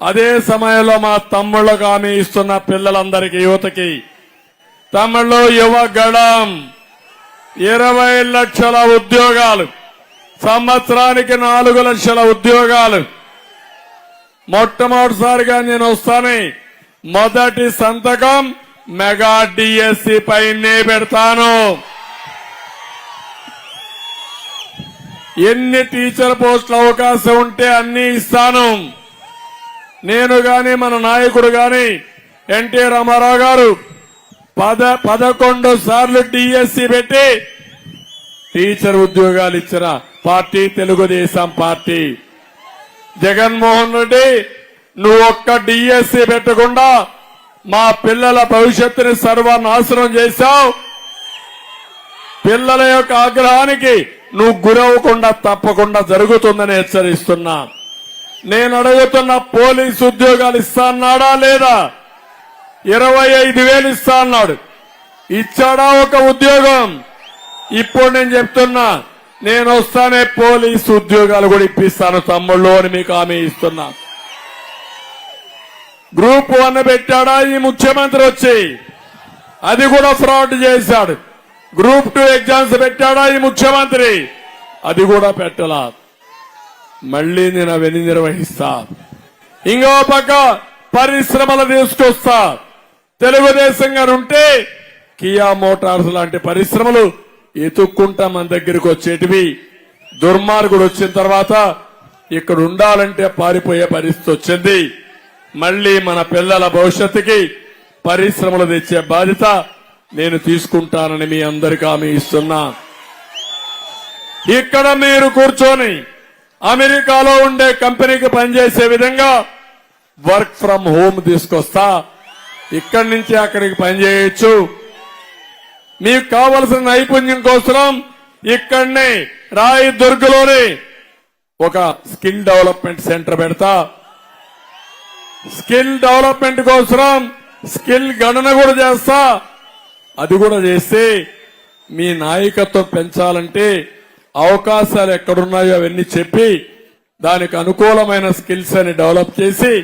అదే సమయంలో మా తమ్ముళ్లకు హామీ ఇస్తున్న పిల్లలందరికీ, యువతకి, తమ్ముళ్ళు యువగళం 20 లక్షల ఉద్యోగాలు, సంవత్సరానికి 4 లక్షల ఉద్యోగాలు. మొట్టమొదటిసారిగా నేను వస్తాను. మొదటి సంతకం మెగా డిఎస్సి పైనే పెడతాను. ఎన్ని టీచర్ పోస్టుల అవకాశం ఉంటే అన్ని ఇస్తాను. నేను గాని మన నాయకుడు గాని ఎన్టీ రామారావు గారు 11 సార్లు డిఎస్సి పెట్టి టీచర్ ఉద్యోగాలు ఇచ్చిన పార్టీ తెలుగుదేశం పార్టీ. జగన్మోహన్ రెడ్డి నువ్వు ఒక్క డిఎస్సి పెట్టకుండా మా పిల్లల భవిష్యత్తుని సర్వనాశనం చేశావు. పిల్లల యొక్క ఆగ్రహానికి నువ్వు గురవకుండా తప్పకుండా జరుగుతుందని హెచ్చరిస్తున్నా. నేను అడుగుతున్న పోలీసు ఉద్యోగాలు ఇస్తా అన్నాడా లేదా? 25,000 ఇస్తా అన్నాడు. ఇచ్చాడా ఒక ఉద్యోగం? ఇప్పుడు నేను చెప్తున్నా, నేను వస్తానే పోలీసు ఉద్యోగాలు కూడా ఇప్పిస్తాను తమ్ముళ్ళు అని మీకు హామీ ఇస్తున్నా. గ్రూప్ 1 పెట్టాడా ఈ ముఖ్యమంత్రి వచ్చి? అది కూడా ఫ్రాడ్ చేశాడు. గ్రూప్ 2 ఎగ్జామ్స్ పెట్టాడా ఈ ముఖ్యమంత్రి? అది కూడా పెట్టలా. మళ్లీ నేను అవన్నీ నిర్వహిస్తా. ఇంకో పక్క పరిశ్రమలు తీసుకొస్తా. తెలుగుదేశం గారు ఉంటే కియా మోటార్స్ లాంటి పరిశ్రమలు ఎత్తుక్కుంటా మన దగ్గరికి వచ్చేటివి. దుర్మార్గుడు వచ్చిన తర్వాత ఇక్కడ ఉండాలంటే పారిపోయే పరిస్థితి వచ్చింది. మళ్లీ మన పిల్లల భవిష్యత్తుకి పరిశ్రమలు తెచ్చే బాధ్యత నేను తీసుకుంటానని మీ అందరికీ హామీ ఇస్తున్నా. ఇక్కడ మీరు కూర్చొని అమెరికాలో ఉండే కంపెనీకి పనిచేసే విధంగా వర్క్ ఫ్రం హోమ్ తీసుకొస్తా. ఇక్కడి నుంచి అక్కడికి పనిచేయొచ్చు. మీకు కావలసిన నైపుణ్యం కోసం ఇక్కడనే రాయదుర్గలోనే ఒక స్కిల్ డెవలప్మెంట్ సెంటర్ పెడతా. స్కిల్ డెవలప్మెంట్ కోసం స్కిల్ గణన కూడా చేస్తా. అది కూడా చేస్తే మీ నాయకత్వం పెంచాలంటే అవకాశాలు ఎక్కడున్నాయో అవన్నీ చెప్పి దానికి అనుకూలమైన స్కిల్స్ అని డెవలప్ చేసి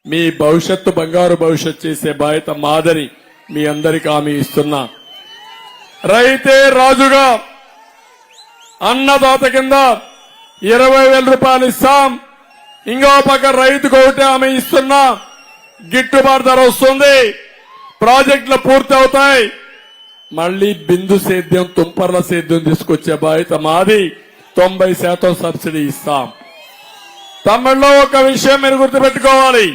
మీ భవిష్యత్తు బంగారు భవిష్యత్తు చేసే బాధ్యత మాదని మీ అందరికీ హామీ ఇస్తున్నా. రైతే రాజుగా అన్నదాత కింద 20,000 రూపాయలు ఇస్తాం. ఇంకో పక్క రైతుకు ఒకటే హామీ ఇస్తున్నా. గిట్టుబాటు ధర వస్తుంది. ప్రాజెక్టులు పూర్తి అవుతాయి. మళ్లీ బిందు సేద్యం తుంపర్ల సేద్యం తీసుకొచ్చే బాధ్యత మాది. 90% సబ్సిడీ ఇస్తాం. తమిళలో ఒక విషయం మీరు గుర్తుపెట్టుకోవాలి.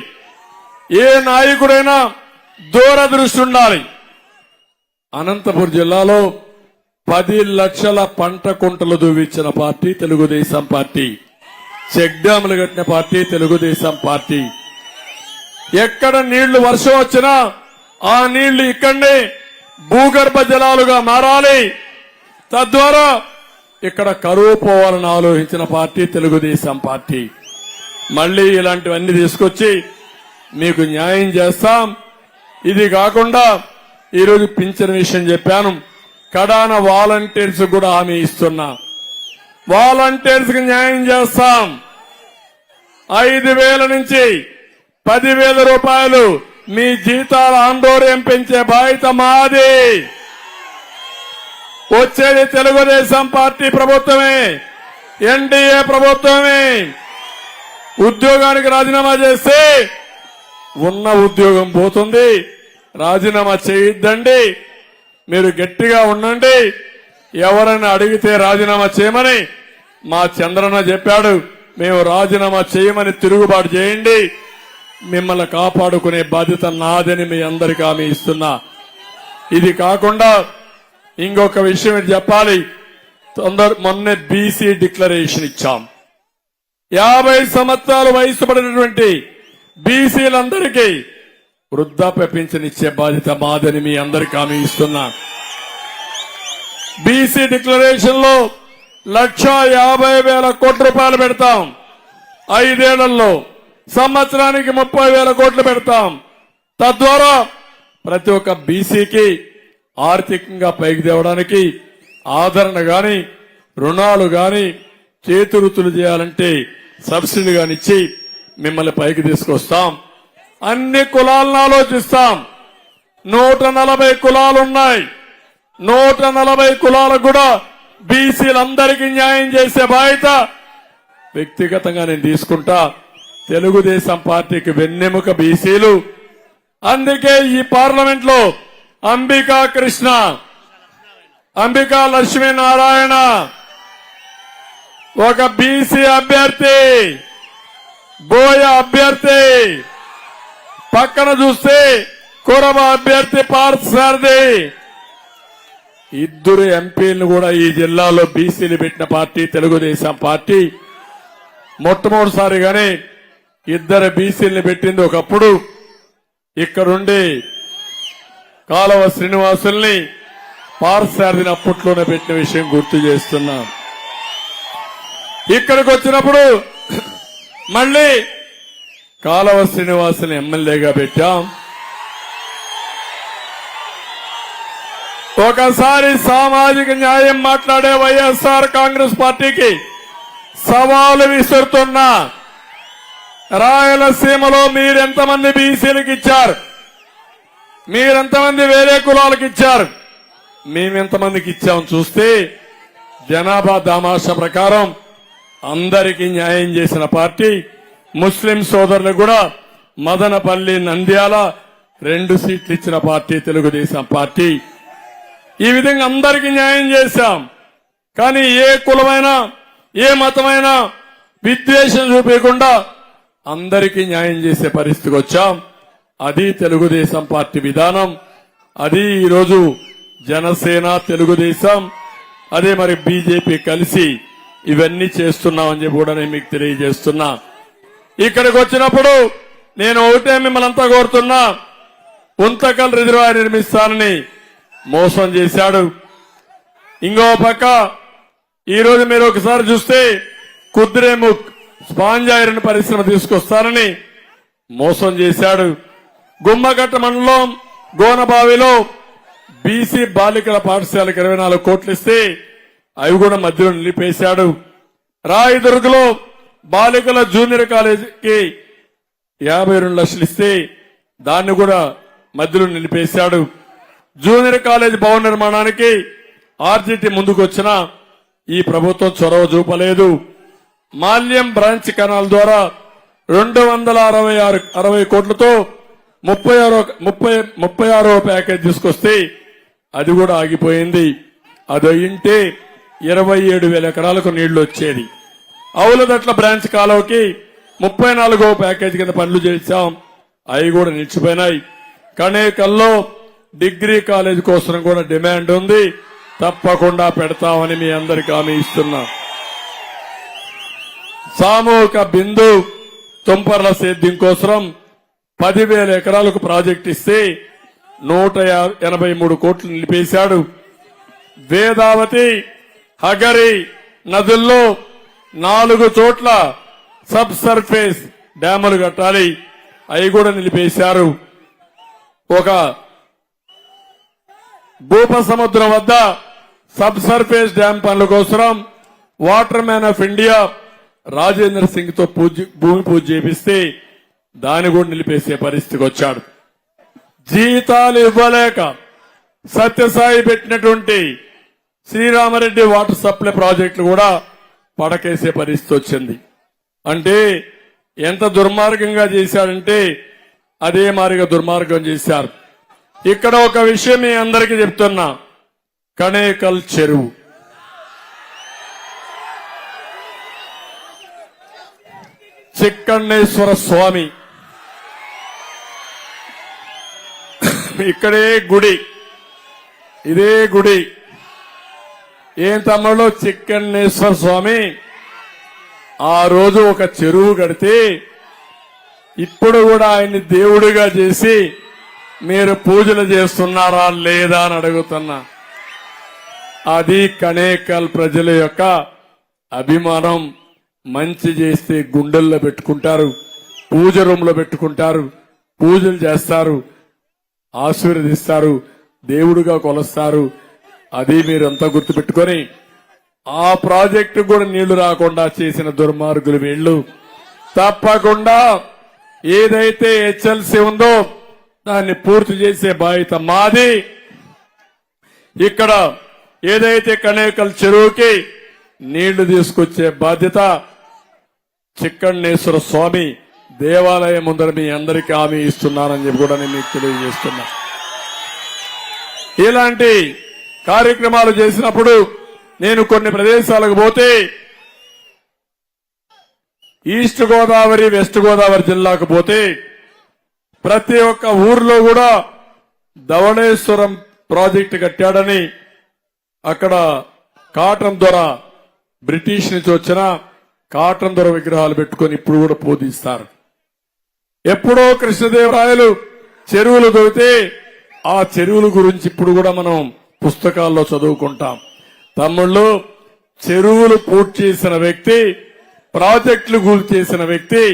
ఏ నాయకుడైనా దూరదృష్టి ఉండాలి. అనంతపురం జిల్లాలో 10 లక్షల పంట కుంటలు దువ్వించిన పార్టీ తెలుగుదేశం పార్టీ. చెక్ డ్యాములు కట్టిన పార్టీ తెలుగుదేశం పార్టీ. ఎక్కడ నీళ్లు వర్షం వచ్చినా ఆ నీళ్లు ఇక్కడనే భూగర్భ జలాలుగా మారాలి. తద్వారా ఇక్కడ కరువు పోవాలని ఆలోచించిన పార్టీ తెలుగుదేశం పార్టీ. మళ్లీ ఇలాంటివన్నీ తీసుకొచ్చి మీకు న్యాయం చేస్తాం. ఇది కాకుండా ఈరోజు పింఛన్ విషయం చెప్పాను. కడాన వాలంటీర్స్ కూడా హామీ ఇస్తున్నా. వాలంటీర్స్ కి న్యాయం చేస్తాం. 5,000 నుంచి 10,000 రూపాయలు మీ జీతాల ఆందోళన పెంచే బాధ్యత మాది. వచ్చేది తెలుగుదేశం పార్టీ ప్రభుత్వమే, ఎన్డీఏ ప్రభుత్వమే. ఉద్యోగానికి రాజీనామా చేస్తే ఉన్న ఉద్యోగం పోతుంది. రాజీనామా చేయొద్దండి. మీరు గట్టిగా ఉండండి. ఎవరైనా అడిగితే రాజీనామా చేయమని మా చంద్రన్న చెప్పాడు. మేము రాజీనామా చేయమని తిరుగుబాటు చేయండి. మిమ్మల్ని కాపాడుకునే బాధ్యత నాదని మీ అందరికీ హామీ ఇస్తున్నా. ఇది కాకుండా ఇంకొక విషయం చెప్పాలి. మొన్నే బీసీ డిక్లరేషన్ ఇచ్చాం. 50 సంవత్సరాల వయసు పడినటువంటి బీసీలందరికీ వృద్ధాప్య పింఛన్ ఇచ్చే బాధ్యత మాదని మీ అందరికీ హామీ ఇస్తున్నా. బీసీ డిక్లరేషన్ లో 1,50,000 కోట్ల రూపాయలు పెడతాం. 5 ఏళ్లలో సంవత్సరానికి 30,000 కోట్లు పెడతాం. తద్వారా ప్రతి ఒక్క బీసీకి ఆర్థికంగా పైకి తేవడానికి ఆదరణ గాని, రుణాలు గాని, చేతురుతులు చేయాలంటే సబ్సిడీ గానిచ్చి మిమ్మల్ని పైకి తీసుకొస్తాం. అన్ని కులాలను ఆలోచిస్తాం. 140 కులాలున్నాయి. 140 కులాలకు కూడా బీసీలందరికీ న్యాయం చేసే బాధ్యత వ్యక్తిగతంగా నేను తీసుకుంటా. తెలుగుదేశం పార్టీకి వెన్నెముక బీసీలు. అందుకే ఈ పార్లమెంట్ లో అంబికా కృష్ణ, అంబికా లక్ష్మీనారాయణ ఒక బీసీ అభ్యర్థి, బోయ అభ్యర్థి. పక్కన చూస్తే కురవ అభ్యర్థి పార్థసారథి ఇద్దరు ఎంపీలను కూడా ఈ జిల్లాలో బీసీలు పెట్టిన పార్టీ తెలుగుదేశం పార్టీ. మొట్టమొదటిసారిగానే ఇద్దరు బీసీలను పెట్టింది. ఒకప్పుడు ఇక్కడుండి కాలువ శ్రీనివాసుల్ని పార్థసారథిని అప్పట్లోనే పెట్టిన విషయం గుర్తు చేస్తున్నాం. ఇక్కడికి వచ్చినప్పుడు మళ్ళీ కాలువ శ్రీనివాసుని ఎమ్మెల్యేగా పెట్టాం. ఒకసారి సామాజిక న్యాయం మాట్లాడే వైఎస్ఆర్ కాంగ్రెస్ పార్టీకి సవాలు విసురుతున్నా. రాయలసీమలో మీరెంతమంది బీసీలకు ఇచ్చారు? మీరెంతమంది వేరే కులాలకు ఇచ్చారు? మేమెంతమందికి ఇచ్చాం చూస్తే జనాభా దామాషా ప్రకారం అందరికీ న్యాయం చేసిన పార్టీ. ముస్లిం సోదరులకు కూడా మదనపల్లి, నంద్యాల 2 సీట్లు ఇచ్చిన పార్టీ తెలుగుదేశం పార్టీ. ఈ విధంగా అందరికీ న్యాయం చేశాం. కానీ ఏ కులమైనా ఏ మతమైనా విద్వేషం చూపకుండా అందరికీ న్యాయం చేసే పరిస్థితికి వచ్చాం. అది తెలుగుదేశం పార్టీ విధానం. అది ఈరోజు జనసేన, తెలుగుదేశం, అదే మరి బీజేపీ కలిసి ఇవన్నీ చేస్తున్నామని చెప్పి కూడా నేను మీకు తెలియజేస్తున్నా. ఇక్కడికి వచ్చినప్పుడు నేను ఒకటే మిమ్మల్ని అంతా కోరుతున్నా, ఉంతకల్ రిజర్వాయర్ నిర్మిస్తానని మోసం చేశాడు. ఇంకో పక్క ఈరోజు మీరు ఒకసారి చూస్తే కుద్రేముఖ్ స్పాంజ్ ఐరన్ పరిశ్రమ తీసుకొస్తానని మోసం చేశాడు. గుమ్మగట్ట మండలం గోనబావిలో బీసీ బాలికల పాఠశాలకు 24 కోట్లు ఇస్తే అవి కూడా మధ్యలో నిలిపేశాడు. రాయదుర్గలో బాలికల జూనియర్ కాలేజీకి 52 లక్షలు ఇస్తే దాన్ని కూడా మధ్యలో నిలిపేశాడు. జూనియర్ కాలేజ్ భవన నిర్మాణానికి ఆర్జీటీ ముందుకొచ్చినా ఈ ప్రభుత్వం చొరవ చూపలేదు. మాల్యం బ్రాంచ్ కెనాల్ ద్వారా 260 కోట్లతో 36వ ప్యాకేజ్ తీసుకొస్తే అది కూడా ఆగిపోయింది. అది అయింటే 27,000 ఎకరాలకు నీళ్లు వచ్చేది. అవులదట్ల బ్రాంచ్ కాలువకి 34వ ప్యాకేజ్ కింద పనులు చేశాం, అవి కూడా నిలిచిపోయినాయి. కణేకల్లో డిగ్రీ కాలేజ్ కోసం కూడా డిమాండ్ ఉంది, తప్పకుండా పెడతామని మీ అందరికీ హామీ ఇస్తున్నా. సామూహిక బిందు తుంపర్ల సేద్యం కోసం 10,000 ఎకరాలకు ప్రాజెక్ట్ ఇస్తే 183 కోట్లు నిలిపేశాడు. వేదావతి, హగరి నదుల్లో 4 చోట్ల సబ్ సర్ఫేస్ డ్యాములు కట్టాలి, అవి కూడా నిలిపేశారు. ఒక భూపసముద్రం వద్ద సబ్ సర్ఫేస్ డ్యాం పనుల కోసం water man of India Rajendra Singh తో భూమి పూజ చేపిస్తే దాన్ని కూడా నిలిపేసే పరిస్థితికి వచ్చాడు. జీతాలు ఇవ్వలేక సత్యసాయి పెట్టినటువంటి శ్రీరామరెడ్డి వాటర్ సప్లై ప్రాజెక్టులు కూడా పడకేసే పరిస్థితి వచ్చింది. అంటే ఎంత దుర్మార్గంగా చేశాడంటే అదే మారిగా దుర్మార్గం చేశారు. ఇక్కడ ఒక విషయం మీ అందరికీ చెప్తున్నా, కణేకల్ చెరువు చిక్కణేశ్వర స్వామి ఇక్కడే గుడి, ఇదే గుడి. ఏం తమ్ముడు, చిక్కణేశ్వర స్వామి ఆ రోజు ఒక చెరువు కడితే ఇప్పుడు కూడా ఆయన్ని దేవుడిగా చేసి మీరు పూజలు చేస్తున్నారా లేదా అని అడుగుతున్నా. అది కణేకల్ ప్రజల యొక్క అభిమానం. మంచి చేస్తే గుండెల్లో పెట్టుకుంటారు, పూజ రూమ్ లో పెట్టుకుంటారు, పూజలు చేస్తారు, ఆశీర్వదిస్తారు, దేవుడిగా కొలుస్తారు. అది మీరంతా గుర్తుపెట్టుకొని ఆ ప్రాజెక్టు కూడా నీళ్లు రాకుండా చేసిన దుర్మార్గులు వీళ్లు. తప్పకుండా ఏదైతే హెచ్ఎల్సీ ఉందో దాన్ని పూర్తి చేసే బాధ్యత మాది. ఇక్కడ ఏదైతే కణేకల్ చెరువుకి నీళ్లు తీసుకొచ్చే బాధ్యత చిక్కణేశ్వర స్వామి దేవాలయం ముందర మీ అందరికీ హామీ ఇస్తున్నానని చెప్పి కూడా నేను మీకు తెలియజేస్తున్నా. ఇలాంటి కార్యక్రమాలు చేసినప్పుడు నేను కొన్ని ప్రదేశాలకు పోతే ఈస్ట్ గోదావరి, వెస్ట్ గోదావరి జిల్లాకు పోతే ప్రతి ఒక్క ఊర్లో కూడా ధవళేశ్వరం ప్రాజెక్టు కట్టాడని అక్కడ కాటన్ దొర బ్రిటిష్ నుంచి వచ్చిన కాటన్ దొర విగ్రహాలు పెట్టుకొని ఇప్పుడు కూడా పూజిస్తారు. ఎప్పుడో కృష్ణదేవరాయలు చెరువులు దొరికితే ఆ చెరువుల గురించి ఇప్పుడు కూడా మనం పుస్తకాల్లో చదువుకుంటాం. తమ్ముళ్ళు, చెరువులు పూర్తి చేసిన వ్యక్తి, ప్రాజెక్టులు కూల్ చేసిన వ్యక్తి,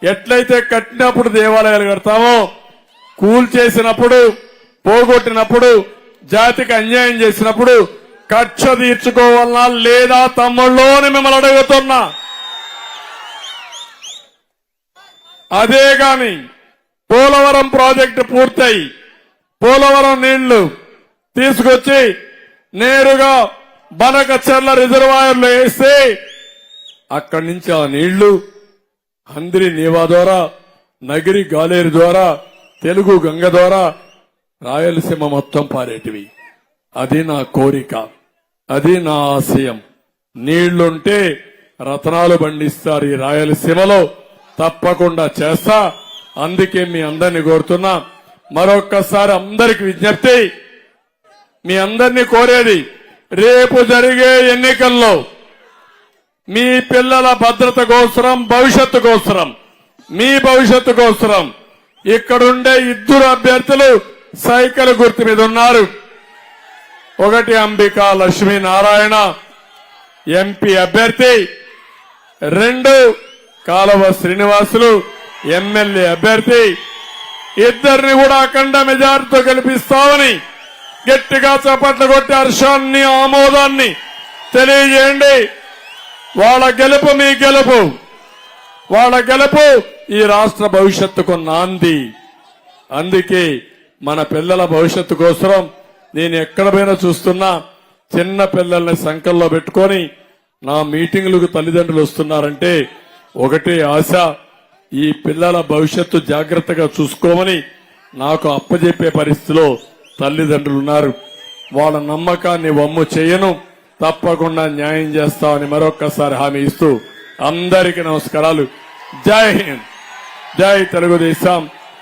ఎట్లయితే కట్టినప్పుడు దేవాలయాలు కడతామో కూల్ చేసినప్పుడు, పోగొట్టినప్పుడు, జాతికి అన్యాయం చేసినప్పుడు కక్ష తీర్చుకోవాలనా లేదా తమ్ముళ్ళు అని మిమ్మల్ని అడుగుతున్నా. అదే గాని పోలవరం ప్రాజెక్టు పూర్తయి పోలవరం నీళ్లు తీసుకొచ్చి నేరుగా బనకచెర్ల రిజర్వాయర్లో వేస్తే అక్కడి నుంచి ఆ నీళ్లు హంద్రి నీవా ద్వారా, నగిరి గాలేరు ద్వారా, తెలుగు గంగ ద్వారా రాయలసీమ మొత్తం పారేటివి. అది నా కోరిక, అది నా ఆశయం. నీళ్లుంటే రత్నాలు పండిస్తారు ఈ రాయలసీమలో, తప్పకుండా చేస్తా. అందుకే మీ అందరినీ కోరుతున్నా, మరొక్కసారి అందరికి విజ్ఞప్తి, మీ అందరినీ కోరేది, రేపు జరిగే ఎన్నికల్లో మీ పిల్లల భద్రత కోసరం, భవిష్యత్తు కోసరం, మీ భవిష్యత్తు కోసరం ఇక్కడుండే ఇద్దరు అభ్యర్థులు సైకిల్ గుర్తు మీద ఉన్నారు. ఒకటి అంబికా లక్ష్మీనారాయణ ఎంపీ అభ్యర్థి, 2 కాలువ శ్రీనివాసులు ఎమ్మెల్యే అభ్యర్థి. ఇద్దరిని కూడా అఖండ మెజార్టీతో గెలిపిస్తామని గట్టిగా చప్పట్లు కొట్టి హర్షాన్ని, ఆమోదాన్ని తెలియజేయండి. వాళ్ళ గెలుపు మీ గెలుపు, వాళ్ళ గెలుపు ఈ రాష్ట్ర భవిష్యత్తుకు నాంది. అందుకే మన పిల్లల భవిష్యత్తు కోసం నేను ఎక్కడ పోయినా చూస్తున్నా, చిన్న పిల్లల్ని సంకల్లో పెట్టుకొని నా మీటింగులకు తల్లిదండ్రులు వస్తున్నారంటే ఒకటే ఆశ, ఈ పిల్లల భవిష్యత్తు జాగ్రత్తగా చూసుకోమని నాకు అప్పజెప్పే పరిస్థితిలో తల్లిదండ్రులు ఉన్నారు. వాళ్ళ నమ్మకాన్ని వమ్ము చేయను, తప్పకుండా న్యాయం చేస్తామని మరొక్కసారి హామీ ఇస్తూ అందరికీ నమస్కారాలు. జై హింద్, జై తెలుగుదేశం.